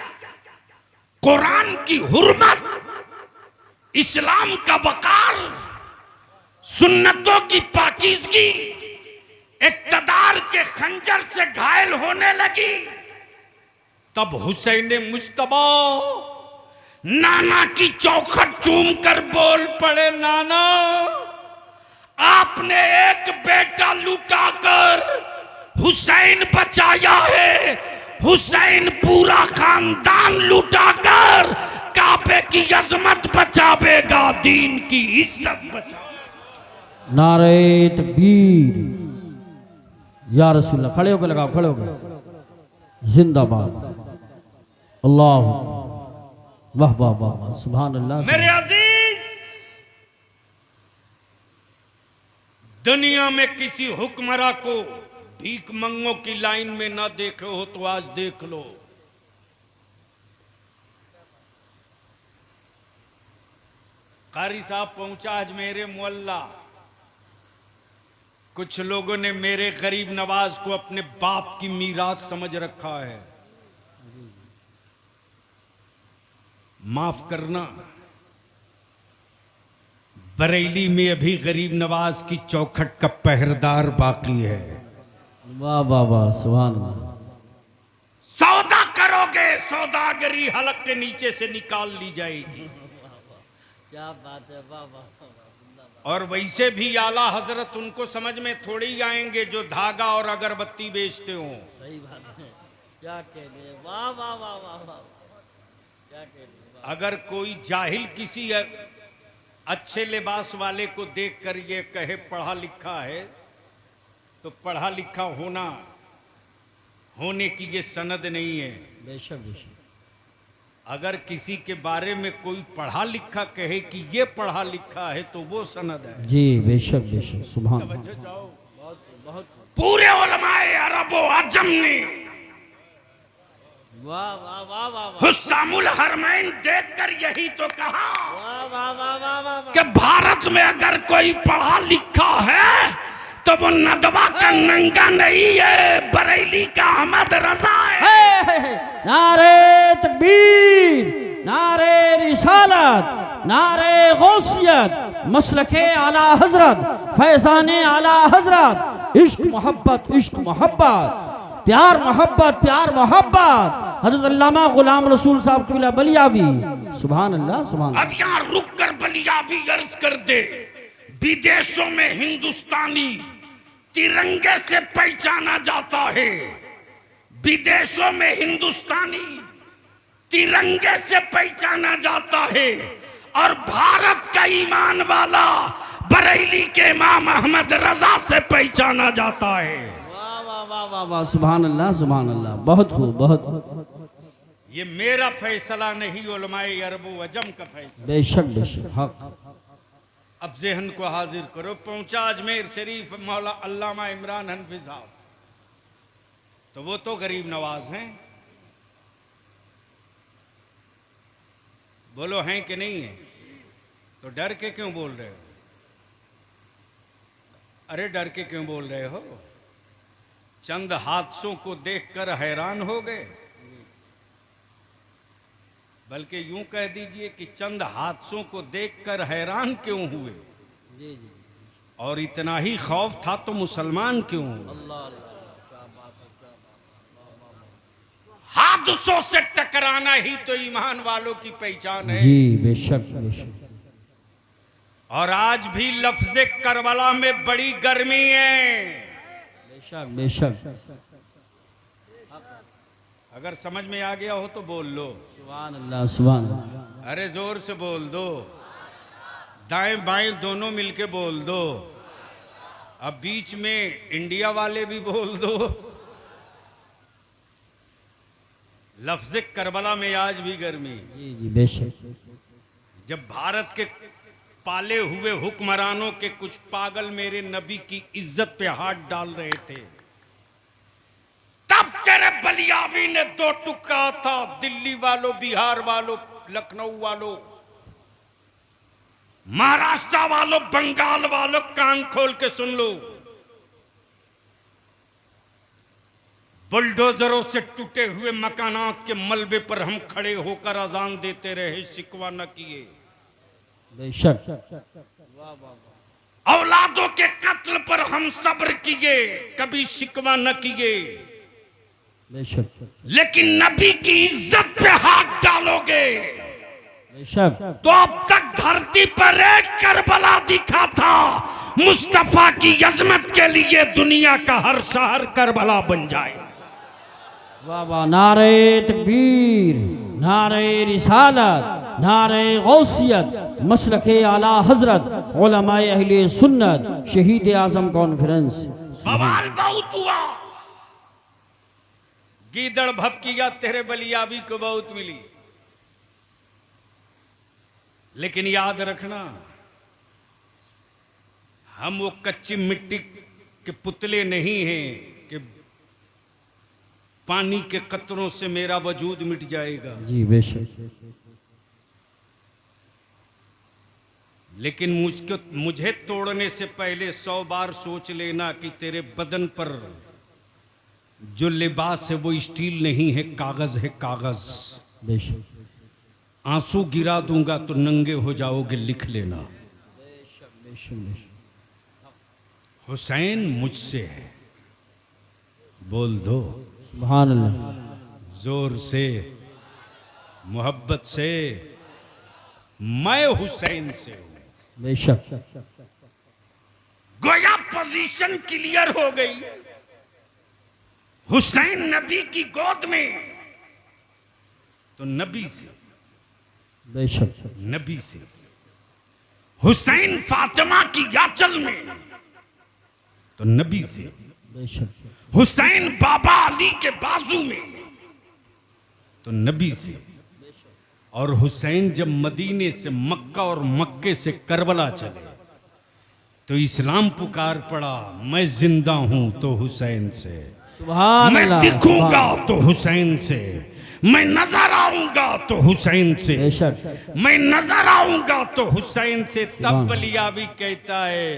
कुरान की हुर्मत, इस्लाम का वकार, सुन्नतों की पाकीज़गी इक़्तिदार के खंजर से घायल होने लगी, तब हुसैन मुश्तबा नाना की चौखट चूम कर बोल पड़े, नाना आपने एक बेटा लुटाकर हुसैन बचाया है, हुसैन पूरा खानदान लुटाकर काबे की अजमत बचावेगा, दीन की इज्जत बचावेगा। नारे तकबीर, या रसूलल्लाह। खड़े होकर लगाओ, खड़े होकर, जिंदाबाद, अल्लाह वाह वाह वाह वाह, सुभान अल्लाह। मेरे अजीज, दुनिया में किसी हुक्मरां को भीख मंगों की लाइन में ना देखे हो तो आज देख लो। कारी साहब पहुंचा आज मेरे मोहल्ला, कुछ लोगों ने मेरे गरीब नवाज को अपने बाप की मीरास समझ रखा है। माफ करना, बरेली में अभी गरीब नवाज की चौखट का पहरेदार बाकी है। वाह वाह वाह, सुभान अल्लाह। सौदा करोगे, सौदागरी हलक के नीचे से निकाल ली जाएगी। क्या बात है, वाह वाह वाह। और वैसे भी आला हजरत उनको समझ में थोड़ी ही आएंगे जो धागा और अगरबत्ती बेचते हो। सही बात है, क्या कहने, वाह वाह वाह वाह वाह, क्या कहने। अगर कोई जाहिल किसी अच्छे लिबास वाले को देखकर ये कहे पढ़ा लिखा है, तो पढ़ा लिखा होने की ये सनद नहीं है। बेशक बेशक। अगर किसी के बारे में कोई पढ़ा लिखा कहे कि ये पढ़ा लिखा है तो वो सनद है। जी बेशक बेशक, सुभान। तवज्जो जाओ। बहुत बहुत, पूरे उलमाए अरब व अजम ने वाह वाह वाह वाह वाह, हुस्सामुल हरमैन देखकर यही तो कहा वाह वाह वाह वाह वाह वाह। कि भारत में अगर कोई पढ़ा लिखा है तो वो नदवा का नंगा नहीं है, बरेली का अहमद रजा है। नारे तकबीर, नारे रिसालत, नारे गौसियत, मसलके आला हजरत, फैजाने आला हजरत, इश्क मोहब्बत, इश्क मोहब्बत, प्यार मोहब्बत, प्यार मोहब्बत, हजरत अल्लामा गुलाम रसूल साहब कबीला बलियावी। सुभान अल्लाह, सुभान अल्लाह। अब यहाँ रुक कर बलियावी अर्ज कर दे, विदेशों में हिंदुस्तानी तिरंगे से पहचाना जाता है, विदेशों में हिंदुस्तानी तिरंगे से पहचाना जाता है, और भारत का ईमान वाला बरेली के इमाम अहमद रजा से पहचाना जाता है। वाह वाह वाह वाह वाह, सुभान अल्लाह, सुभान अल्लाह। बहुत खूब, बहुत। ये मेरा फैसला नहीं, उलमाए अरब व अजम का फैसला। बेशक बेशक, हक। अब जहन को हाजिर करो, पहुंचा अजमेर शरीफ मौला अल्लामा इमरान हनफी साहब, तो वो तो गरीब नवाज हैं। बोलो हैं कि नहीं है? तो डर के क्यों बोल रहे हो? अरे डर के क्यों बोल रहे हो? चंद हादसों को देखकर हैरान हो गए, बल्कि यूं कह दीजिए कि चंद हादसों को देखकर हैरान क्यों हुए? जी जी, और इतना ही खौफ था तो मुसलमान क्यों हुए? अल्लाह। हादसों से टकराना ही तो ईमान वालों की पहचान है। जी बेशक बेशक। और आज भी लफ्ज़े करबला में बड़ी गर्मी है। बेशक बेशक। अगर समझ में आ गया हो तो बोल लो सुभान अल्लाह, सुभान अल्लाह। अरे जोर से बोल दो, दाएं बाएं दोनों मिलके बोल दो। अब बीच में इंडिया वाले भी बोल दो। लफ्ज़ करबला में आज भी गर्मी। जी जी बेशक। जब भारत के पाले हुए हुक्मरानों के कुछ पागल मेरे नबी की इज्जत पे हाथ डाल रहे थे, तब तेरे बलियावी ने दो टुक्का था। दिल्ली वालों, बिहार वालों, लखनऊ वालों, महाराष्ट्र वालों, बंगाल वालों, कान खोल के सुन लो। बुलडोजरों से टूटे हुए मकानात के मलबे पर हम खड़े होकर अजान देते रहे, शिकवा न किए। बेशक। औलादों के कत्ल पर हम सब्र किए, कभी शिकवा न किए। बेशक लेकिन नबी की इज्जत पे हाथ डालोगे बेशक। तो अब तक धरती पर एक करबला दिखा था। मुस्तफा की अजमत के लिए दुनिया का हर शहर करबला बन जाए। वाह वाह, नारे तकबीर, नारे रिसालत, नारे गौसियत, मसलके आला हजरत, उलमाए अहले सुन्नत, शहीद आजम कॉन्फ्रेंस। बवाल बहुत हुआ। गीदड़ भपकिया तेरे बलियाबी को बहुत मिली, लेकिन याद रखना हम वो कच्ची मिट्टी के पुतले नहीं हैं कि पानी के कतरों से मेरा वजूद मिट जाएगा। जी बेशक। लेकिन मुझे तोड़ने से पहले 100 बार सोच लेना कि तेरे बदन पर जो लिबास है वो स्टील नहीं है, कागज है, कागज। बेशक। आंसू गिरा दूंगा तो नंगे हो जाओगे, लिख लेना। बेशक। हुसैन मुझसे है, बोल दो सुभान अल्लाह। जोर से, मोहब्बत से, मैं हुसैन से हूं। बेशक गोया पोजीशन क्लियर हो गई। हुसैन नबी की गोद में तो नबी से, बेशक नबी से। हुसैन फातिमा की याचल में तो नबी से। बेशक हुसैन बाबा अली के बाजू में तो नबी से। और हुसैन जब मदीने से मक्का और मक्के से करबला चले तो इस्लाम पुकार पड़ा, मैं जिंदा हूं तो हुसैन से, सुभान मैं अल्लाह, दिखूंगा सुभान। तो हुसैन से, मैं नजर आऊंगा तो हुसैन से, बेशक मैं नजर आऊंगा तो हुसैन से। तब बलियावी कहता है,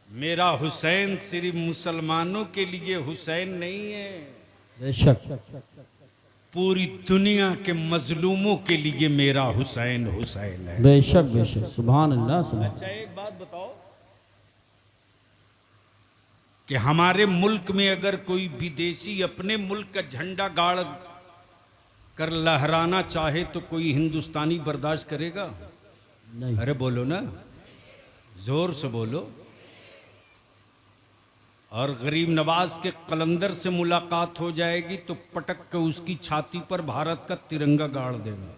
मेरा हुसैन सिर्फ मुसलमानों के लिए हुसैन नहीं है, बेशक पूरी दुनिया के मजलूमों के लिए मेरा हुसैन हुसैन है। बेशक बेशक सुभान अल्लाह, सुभान। अच्छा एक बात बताओ कि हमारे मुल्क में अगर कोई विदेशी अपने मुल्क का झंडा गाड़ कर लहराना चाहे तो कोई हिंदुस्तानी बर्दाश्त करेगा? नहीं, अरे बोलो ना, जोर से बोलो। और गरीब नवाज के कलंदर से मुलाकात हो जाएगी तो पटक के उसकी छाती पर भारत का तिरंगा गाड़ देगा।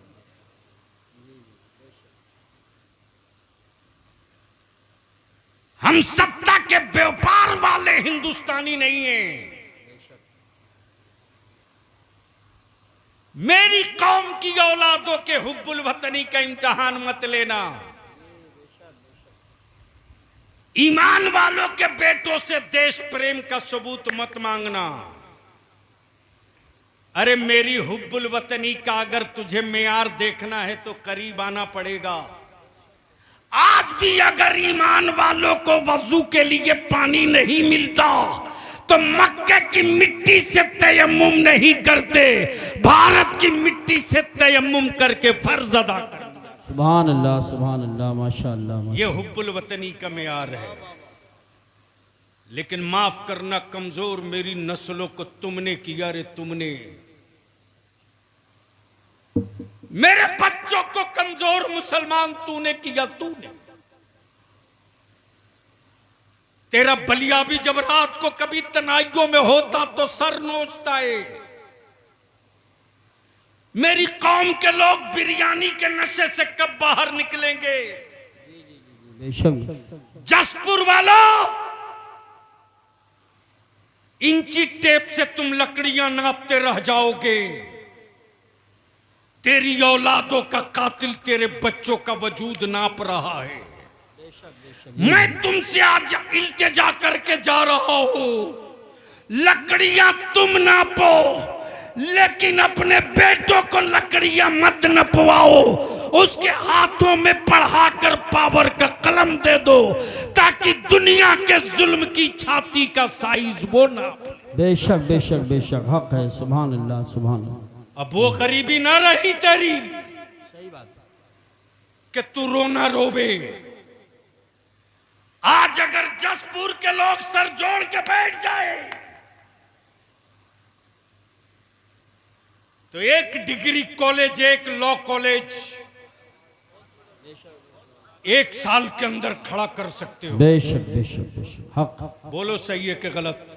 हम सत्ता के व्यापार वाले हिंदुस्तानी नहीं हैं। मेरी कौम की औलादों के हुब्बुल वतनी का इम्तिहान मत लेना। ईमान वालों के बेटों से देश प्रेम का सबूत मत मांगना। अरे मेरी हुब्बुल वतनी का अगर तुझे मेयार देखना है तो करीब आना पड़ेगा। आज भी अगर ईमान वालों को वजू के लिए पानी नहीं मिलता तो मक्के की मिट्टी से तयम्मुम नहीं करते, भारत की मिट्टी से तयम्मुम करके फर्ज अदा कर। सुभान अल्लाह, सुभान अल्लाह, माशाअल्लाह। ये हुब्बुल वतनी का मेयार है। लेकिन माफ करना कमजोर मेरी नस्लों को तुमने किया रे, तुमने मेरे बच्चों को कमजोर मुसलमान तूने किया, तूने। तेरा बलियाबी जब रात को कभी तनाइयों में होता तो सर नोचता है। मेरी कौम के लोग बिरयानी के नशे से कब बाहर निकलेंगे? बेशक जसपुर वालों, इंची टेप से तुम लकड़ियां नापते रह जाओगे। तेरी औलादों का कातिल तेरे बच्चों का वजूद नाप रहा है। मैं तुमसे आज इल्तिजा करके जा रहा हूं, लकड़ियां तुम नापो, लेकिन अपने बेटों को लकड़ियां मत नपवाओ। उसके हाथों में पढ़ाकर पावर का कलम दे दो ताकि दुनिया के जुल्म की छाती का साइज वो ना। बेशक बेशक बेशक हक है। सुभान अल्लाह, सुभान अल्लाह। अब वो गरीबी ना रही तेरी कि तू रोना रोवे। आज अगर जसपुर के लोग सर जोड़ के बैठ जाए तो एक डिग्री कॉलेज, एक लॉ कॉलेज एक साल के अंदर खड़ा कर सकते हो। बेशक बेशक बेशक हक। बोलो सही है कि गलत?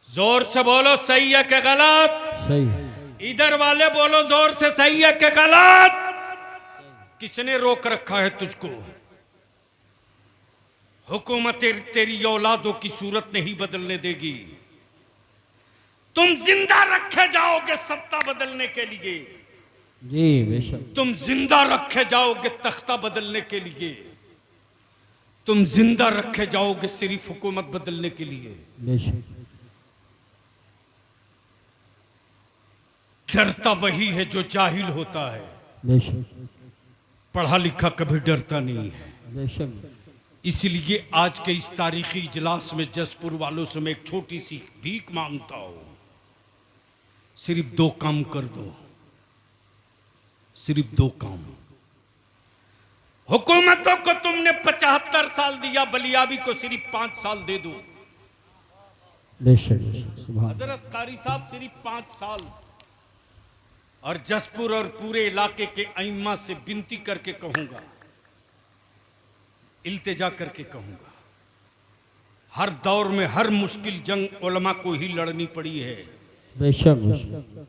जोर से बोलो सही है कि गलत? सही है। इधर वाले बोलो जोर से सही है कि गलत? किसने रोक रखा है तुझको? हुकूमत तेरी औलादों की सूरत नहीं बदलने देगी। तुम जिंदा रखे जाओगे सत्ता बदलने के लिए, जी बेशक। तुम जिंदा रखे जाओगे तख्ता बदलने के लिए, तुम जिंदा रखे जाओगे सिर्फ हुकूमत बदलने के लिए। बेशक डरता वही है जो जाहिल होता है, बेशक पढ़ा लिखा कभी डरता नहीं है। बेशक इसलिए आज के इस तारीखी इजलास में जसपुर वालों से मैं एक छोटी सी भीख मांगता हूं, सिर्फ 2 काम कर दो, सिर्फ 2 काम। हुकूमतों को तुमने 75 साल दिया, बलियाबी को सिर्फ 5 साल दे दो। बेशक बेशक सुभान। हजरत कारी साहब सिर्फ 5 साल, और जसपुर और पूरे इलाके के अइम्मा से विनती करके कहूंगा, इल्तिजा करके कहूंगा, हर दौर में हर मुश्किल जंग उलमा को ही लड़नी पड़ी है। बेशक बेशक।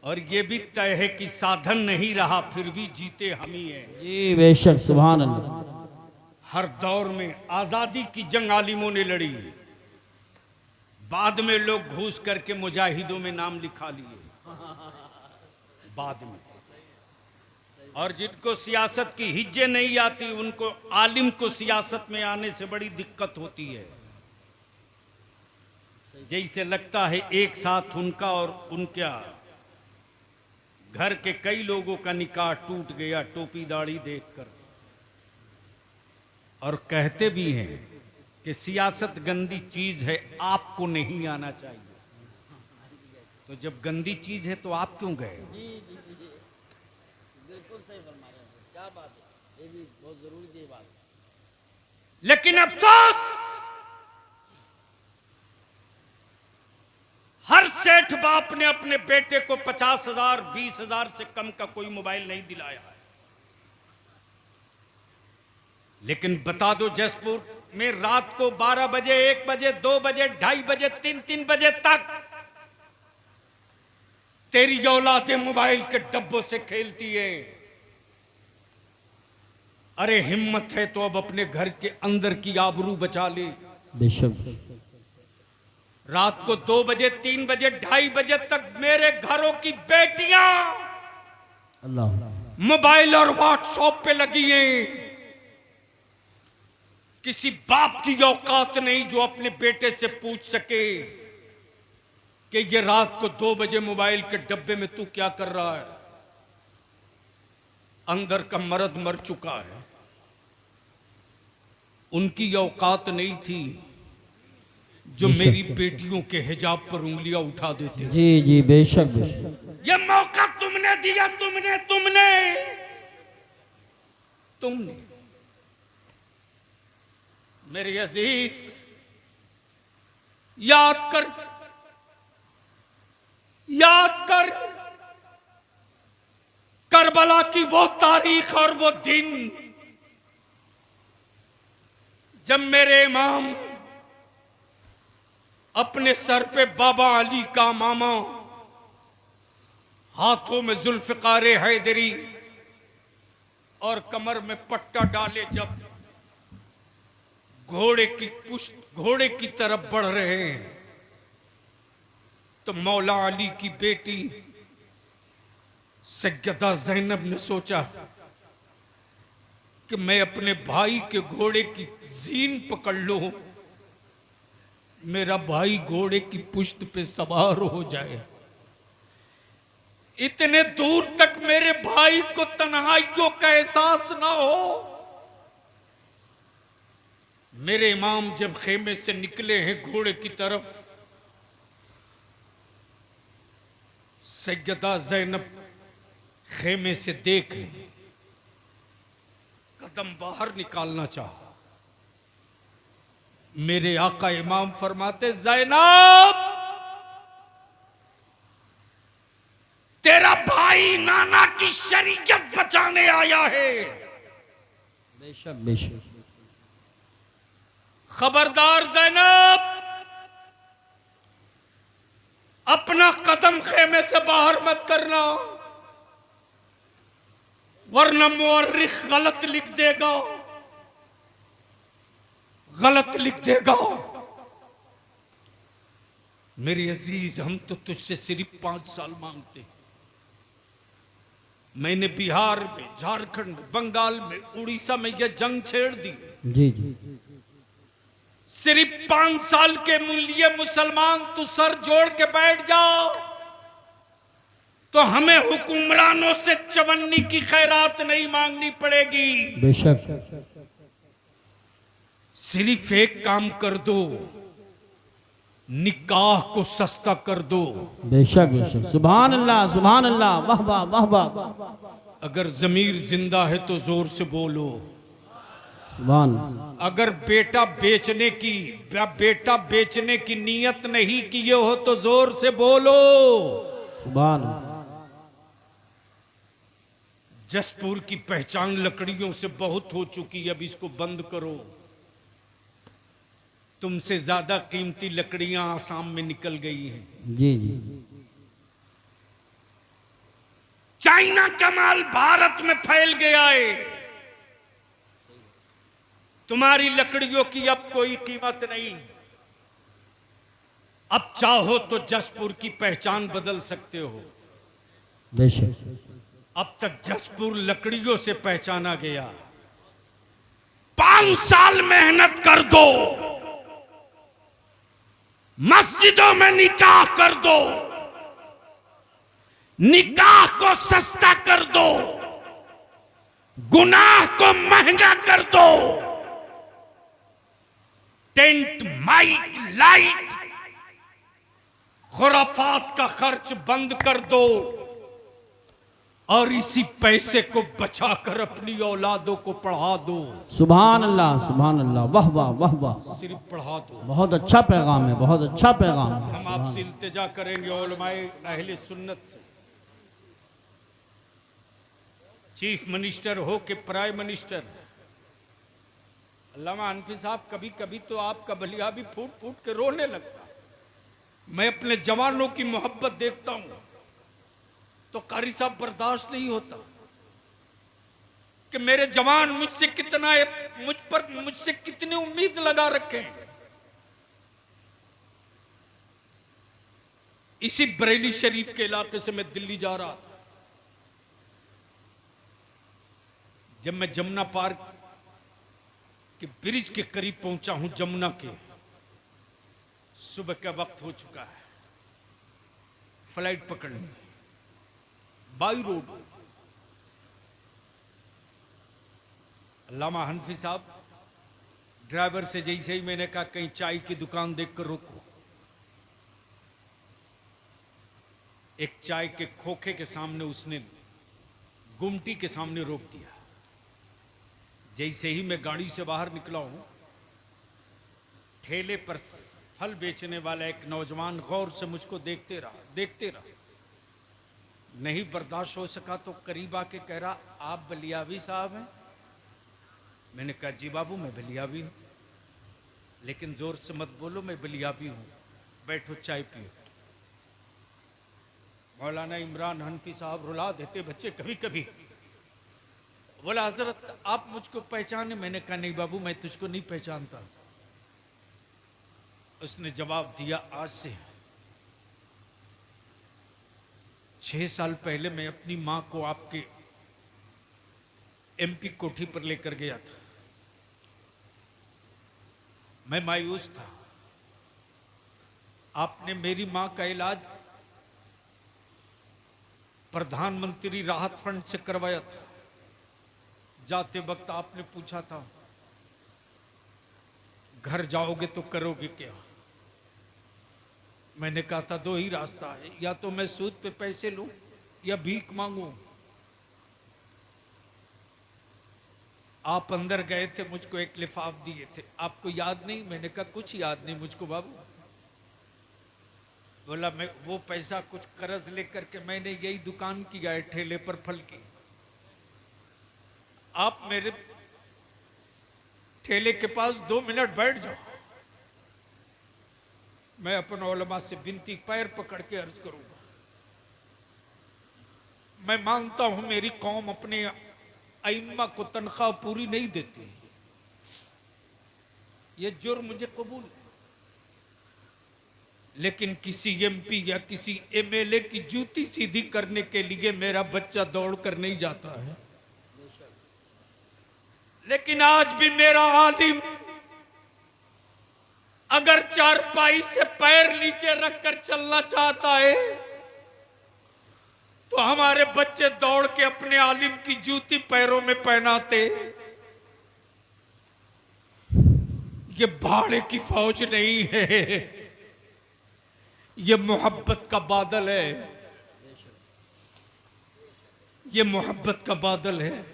और ये भी तय है कि साधन नहीं रहा फिर भी जीते हम ही हैं। जी बेशक, सुभान अल्लाह। हर दौर में आजादी की जंग आलिमों ने लड़ी, बाद में लोग घूस करके मुजाहिदों में नाम लिखा लिए बाद में। और जिनको सियासत की हिज्जे नहीं आती उनको, आलिम को सियासत में आने से बड़ी दिक्कत होती है। जैसे लगता है एक साथ उनका और उनका घर के कई लोगों का निकाह टूट गया टोपी दाढ़ी देखकर। और कहते भी हैं कि सियासत गंदी चीज है, आपको नहीं आना चाहिए। तो जब गंदी चीज है तो आप क्यों गए? बिल्कुल सही फरमा रहे हैं, क्या बात है, ये भी बहुत जरूरी बात है। लेकिन अफसोस, हर सेठ बाप ने अपने बेटे को 50,000 20,000 से कम का कोई मोबाइल नहीं दिलाया है। लेकिन बता दो, जसपुर में रात को 12 बजे, 1 बजे, 2 बजे, 2:30 बजे, 3 बजे तक तेरी औलादे मोबाइल के डब्बों से खेलती है। अरे हिम्मत है तो अब अपने घर के अंदर की आबरू बचा ले। बेशक। रात को 2 बजे, 3 बजे, 2:30 बजे तक मेरे घरों की बेटियां अल्लाह मोबाइल और व्हाट्सएप पे लगी हैं। किसी बाप की औकात नहीं जो अपने बेटे से पूछ सके कि ये रात को 2 बजे मोबाइल के डब्बे में तू क्या कर रहा है। अंदर का मर्द मर चुका है, उनकी औकात नहीं थी जो मेरी बेटियों के हिजाब पर उंगलियां उठा देते। जी जी बेशक बेशक। ये मौका तुमने दिया, तुमने मेरे अजीज, याद कर करबला की वो तारीख और वो दिन जब मेरे इमाम अपने सर पे बाबा अली का मामा, हाथों में जुल्फिकार हैदरी और कमर में पट्टा डाले जब घोड़े की तरफ बढ़ रहे हैं, तो मौला अली की बेटी सैयदा ज़ैनब ने सोचा कि मैं अपने भाई के घोड़े की जीन पकड़ लूं, मेरा भाई घोड़े की पुश्त पे सवार हो जाए। इतने दूर तक मेरे भाई को तन्हाइयों का एहसास ना हो। मेरे इमाम जब खेमे से निकले हैं घोड़े की तरफ, सैयदा ज़ैनब खेमे से देख रही, कदम बाहर निकालना चाहा। मेरे आका इमाम फरमाते, ज़ैनब तेरा भाई नाना की शरीयत बचाने आया है। बेशक बेशक। खबरदार ज़ैनब, अपना कदम खेमे से बाहर मत करना, वरना मुअर्रिख गलत लिख देगा। मेरे अजीज, हम तो तुझसे सिर्फ 5 साल मांगते। मैंने बिहार में, झारखंड, बंगाल में, उड़ीसा में यह जंग छेड़ दी। जी जी। सिर्फ 5 साल के लिए मुसलमान तू सर जोड़ के बैठ जाओ तो हमें हुक्मरानों से चवन्नी की खैरात नहीं मांगनी पड़ेगी। बेशक। सिर्फ एक काम कर दो, निकाह को सस्ता कर दो। बेशक बेशक। सुभान अल्लाह सुभान अल्लाह, वाह वाह वाह वाह। अगर जमीर जिंदा है तो जोर से बोलो। सुभान। अगर बेटा बेचने की नीयत नहीं किए हो तो जोर से बोलो। सुभान। जसपुर की पहचान लकड़ियों से बहुत हो चुकी है, अब इसको बंद करो। तुमसे ज्यादा कीमती लकड़ियां आसाम में निकल गई हैं। जी जी। चाइना का माल भारत में फैल गया है। तुम्हारी लकड़ियों की अब कोई कीमत नहीं। अब चाहो तो जसपुर की पहचान बदल सकते हो। बेशक। अब तक जसपुर लकड़ियों से पहचाना गया। 5 साल मेहनत कर दो, मस्जिदों में निकाह कर दो, निकाह को सस्ता कर दो, गुनाह को महंगा कर दो, टेंट, माइक, लाइट, खुराफात का खर्च बंद कर दो और इसी पैसे को बचाकर अपनी औलादों को पढ़ा दो। सुभान अल्लाह, सुभान अल्लाह, वाह वाह वाह वाह। सिर्फ पढ़ा दो। बहुत अच्छा पैगाम है, बहुत अच्छा पैगाम है। हम आपसे इल्तिजा करेंगे उलमाए अहले सुन्नत से, चीफ मिनिस्टर हो के प्राइम मिनिस्टर, अल्लामा हनफी साहब, कभी कभी तो आपका बलिया भी फूट फूट के रोने लगता। मैं अपने जवानों की मोहब्बत देखता हूं तो कारी साहब बर्दाश्त नहीं होता कि मेरे जवान मुझसे कितना, मुझसे कितनी उम्मीद लगा रखे हैं। इसी बरेली शरीफ के इलाके से मैं दिल्ली जा रहा था। जब मैं जमुना पार्क के ब्रिज के करीब पहुंचा हूं, जमुना के, सुबह का वक्त हो चुका है, फ्लाइट पकड़नी, बाई रोड। अल्लामा हनफी साहब, ड्राइवर से जैसे ही मैंने कहा कहीं चाय की दुकान देखकर रोको, एक चाय के खोखे के सामने उसने गुमटी के सामने रोक दिया। जैसे ही मैं गाड़ी से बाहर निकला हूं, ठेले पर फल बेचने वाला एक नौजवान गौर से मुझको देखते रहा। नहीं बर्दाश्त हो सका तो करीब आके कह रहा, आप बलियावी साहब हैं? मैंने कहा जी बाबू, मैं बलियावी हूं, लेकिन जोर से मत बोलो, मैं बलियावी हूं, बैठो चाय पियो। मौलाना इमरान हनफी साहब रुला देते बच्चे कभी कभी। बोला हजरत आप मुझको पहचाने? मैंने कहा नहीं बाबू, मैं तुझको नहीं पहचानता। उसने जवाब दिया, आज से 6 साल पहले मैं अपनी मां को आपके एमपी कोठी पर लेकर गया था। मैं मायूस था। आपने मेरी मां का इलाज प्रधानमंत्री राहत फंड से करवाया था। जाते वक्त आपने पूछा था घर जाओगे तो करोगे क्या? मैंने कहा था 2 ही रास्ता है, या तो मैं सूद पे पैसे लूं या भीख मांगू। आप अंदर गए थे, मुझको एक लिफाफ दिए थे, आपको याद नहीं? मैंने कहा कुछ याद नहीं मुझको बाबू। बोला मैं वो पैसा कुछ कर्ज लेकर के मैंने यही दुकान किया है, ठेले पर फल की। आप मेरे ठेले के पास 2 मिनट बैठ जाओ, मैं अपन उलमा से विनती पैर पकड़ के अर्ज करूंगा। मैं मानता हूं मेरी कौम अपने अइम्मा को तनख्वाह पूरी नहीं देती, ये जुर्म मुझे कबूल है, लेकिन किसी एमपी या किसी एमएलए की जूती सीधी करने के लिए मेरा बच्चा दौड़ कर नहीं जाता है। लेकिन आज भी मेरा आलिम अगर चारपाई से पैर नीचे रखकर चलना चाहता है तो हमारे बच्चे दौड़ के अपने आलिम की जूती पैरों में पहनाते। ये भाड़े की फौज नहीं है, ये मोहब्बत का बादल है, ये मोहब्बत का बादल है।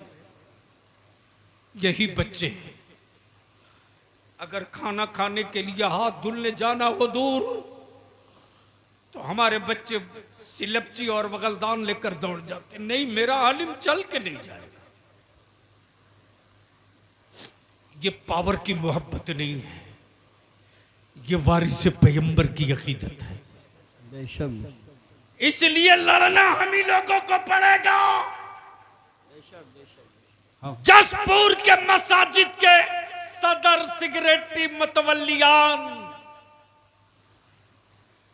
यही बच्चे अगर खाना खाने के लिए हाथ धुलने जाना हो दूर, तो हमारे बच्चे सिलपची और बगलदान लेकर दौड़ जाते, नहीं मेरा आलिम चल के नहीं जाएगा। ये पावर की मोहब्बत नहीं है, ये वारिस पैगंबर की अकीदत है। बेशक इसलिए लड़ना हम ही लोगों को पड़ेगा। जसपुर के मसाजिद के सदर सिगरेटी मतवलियान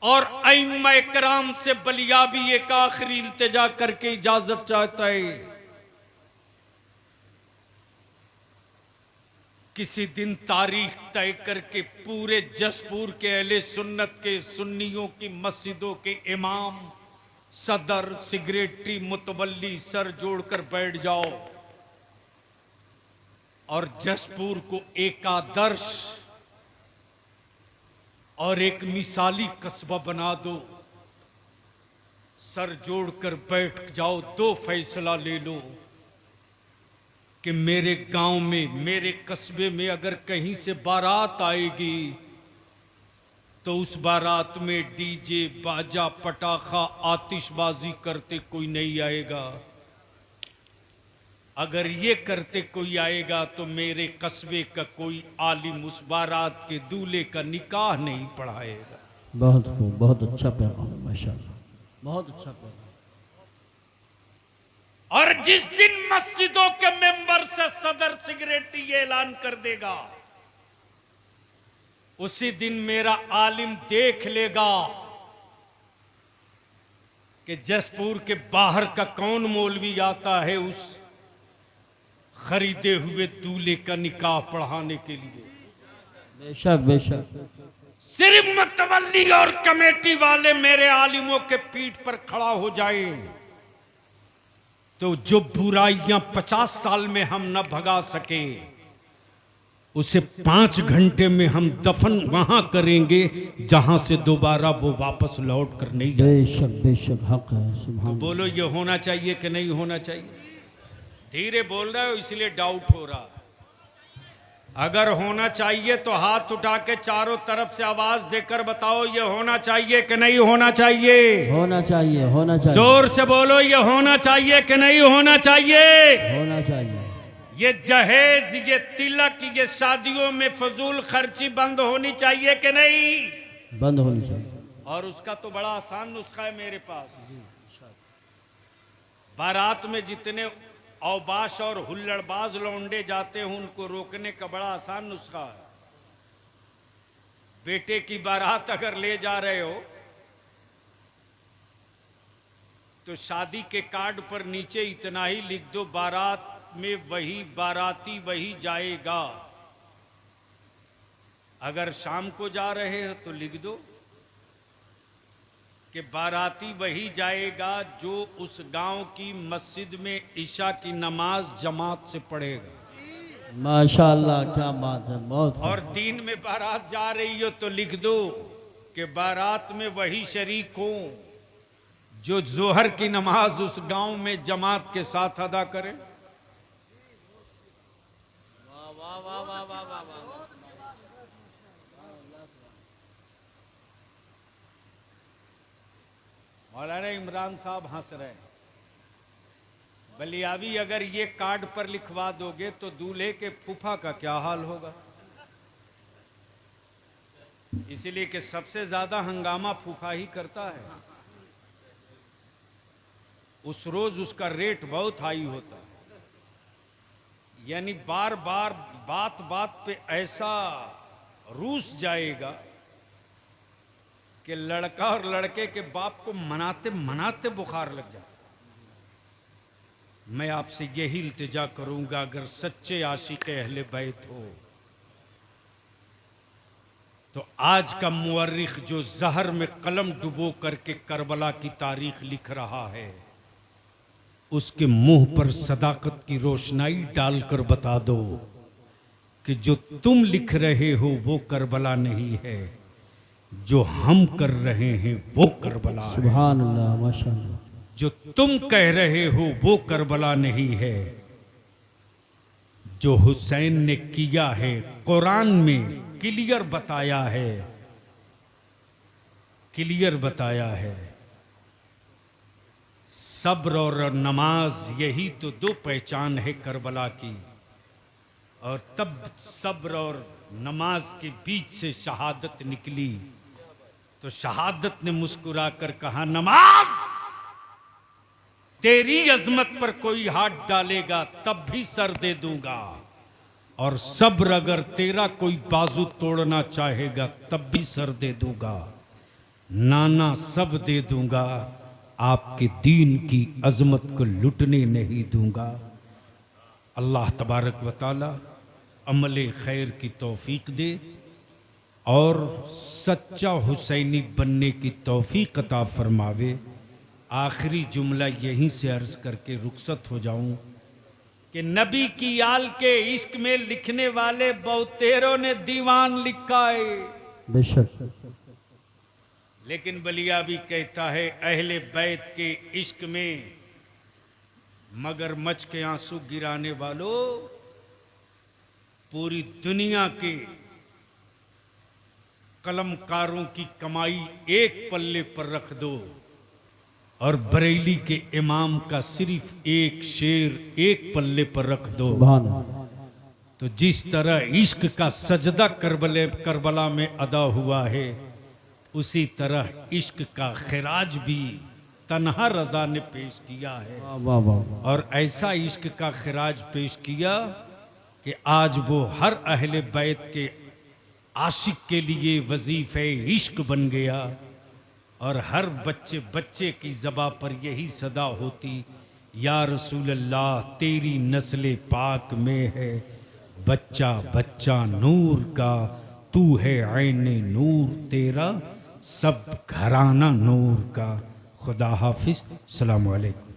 और अइम्मा इकराम से बलिया भी एक आखिरी इल्तिजा करके इजाजत चाहता है। किसी दिन तारीख तय करके पूरे जसपुर के अहले सुन्नत के सुन्नियों की मस्जिदों के इमाम, सदर, सिगरेटी, मुतवल्ली सर जोड़कर बैठ जाओ और जसपुर को एक आदर्श और एक मिसाली कस्बा बना दो। सर जोड़कर बैठ जाओ, दो फैसला ले लो कि मेरे गांव में, मेरे कस्बे में अगर कहीं से बारात आएगी तो उस बारात में डीजे, बाजा, पटाखा, आतिशबाजी करते कोई नहीं आएगा। अगर ये करते कोई आएगा तो मेरे कस्बे का कोई आलिम उस बारात के दूल्हे का निकाह नहीं पढ़ाएगा। बहुत खूब, बहुत अच्छा पैगाम माशाअल्लाह, बहुत अच्छा पैगाम। और जिस दिन मस्जिदों के मेंबर से सदर सिगरेटी ये ऐलान कर देगा, उसी दिन मेरा आलिम देख लेगा कि जसपुर के बाहर का कौन मौलवी आता है उस खरीदे हुए दूल्हे का निकाह पढ़ाने के लिए। बेशक बेशक। सिर्फ मुतवल्ली और कमेटी वाले मेरे आलिमों के पीठ पर खड़ा हो जाए तो जो बुराइयां 50 साल में हम न भगा सके उसे 5 घंटे में हम दफन वहां करेंगे जहां से दोबारा वो वापस लौट कर नहीं जाए। बेशक बेशक हक है। तो बोलो ये होना चाहिए कि नहीं होना चाहिए? धीरे बोल रहे हो इसलिए डाउट हो रहा। अगर होना चाहिए तो हाथ उठा के चारों तरफ से आवाज देकर बताओ ये होना चाहिए कि नहीं होना चाहिए? होना चाहिए, होना चाहिए। जोर से बोलो ये होना चाहिए कि नहीं होना चाहिए? होना चाहिए। ये जहेज, ये तिलक, ये शादियों में फजूल खर्ची बंद होनी चाहिए कि नहीं? बंद होनी चाहिए। और उसका तो बड़ा आसान नुस्खा है मेरे पास। बारात में जितने औबाश और हुल्लड़बाज लौंडे जाते हैं उनको रोकने का बड़ा आसान नुस्खा है। बेटे की बारात अगर ले जा रहे हो तो शादी के कार्ड पर नीचे इतना ही लिख दो, बारात में वही बाराती वही जाएगा। अगर शाम को जा रहे हो तो लिख दो कि बाराती वही जाएगा जो उस गांव की मस्जिद में ईशा की नमाज जमात से पढ़ेगा। माशाअल्लाह, क्या बात है, बहुत। और दिन में बारात जा रही हो तो लिख दो कि बारात में वही शरीक हो जो जोहर की नमाज उस गांव में जमात के साथ अदा करे। मौलाना इमरान साहब हंस रहे हैं। बलियावी अगर ये कार्ड पर लिखवा दोगे तो दूल्हे के फूफा का क्या हाल होगा? इसीलिए कि सबसे ज्यादा हंगामा फूफा ही करता है। उस रोज उसका रेट बहुत हाई होता है, यानी बार बार बात बात पे ऐसा रूस जाएगा कि लड़का और लड़के के बाप को मनाते मनाते बुखार लग जाता। मैं आपसे यही इल्तिजा करूंगा, अगर सच्चे आशिक अहले बैत हो तो आज का मुअर्रिख जो जहर में कलम डुबो करके करबला की तारीख लिख रहा है उसके मुंह पर सदाकत की रोशनाई डालकर बता दो कि जो तुम लिख रहे हो वो करबला नहीं है, जो हम कर रहे हैं वो करबला है। सुभान अल्लाह, माशाअल्लाह। जो तुम कह रहे हो वो करबला नहीं है, जो हुसैन ने किया है कुरान में क्लियर बताया है, क्लियर बताया है सब्र और नमाज, यही तो दो पहचान है करबला की। और तब सब्र और नमाज के बीच से शहादत निकली तो शहादत ने मुस्कुरा कर कहा, नमाज तेरी अजमत पर कोई हाथ डालेगा तब भी सर दे दूंगा, और सब्र अगर तेरा कोई बाजू तोड़ना चाहेगा तब भी सर दे दूंगा। नाना सब दे दूंगा, आपके दीन की अजमत को लुटने नहीं दूंगा। अल्लाह तबारक व तआला अमले खैर की तौफीक दे और सच्चा हुसैनी बनने की तौफीक अता फरमावे। आखिरी जुमला यहीं से अर्ज करके रुखसत हो जाऊं कि नबी की आल के इश्क में लिखने वाले बहुतेरों ने दीवान लिखा है, बेशक, लेकिन बलिया भी कहता है अहले बैत के इश्क में मगरमच्छ के आंसू गिराने वालों, पूरी दुनिया के कलमकारों की कमाई एक पल्ले पर रख दो और बरेली के इमाम का सिर्फ एक शेर एक पल्ले पर रख दो, सुभान अल्लाह। तो जिस तरह इश्क का सजदा करबला में अदा हुआ है, उसी तरह इश्क का खिराज भी तन्हा रजा ने पेश किया है। वाह वाह वाह। और ऐसा इश्क का खिराज पेश किया कि आज वो हर अहले बैत के आशिक के लिए वजीफे इश्क बन गया, और हर बच्चे बच्चे की ज़बां पर यही सदा होती, या रसूल अल्लाह तेरी नस्ल पाक में है बच्चा बच्चा नूर का, तू है ऐने नूर तेरा सब घराना नूर का। खुदा हाफिज, अस्सलामु अलैकुम।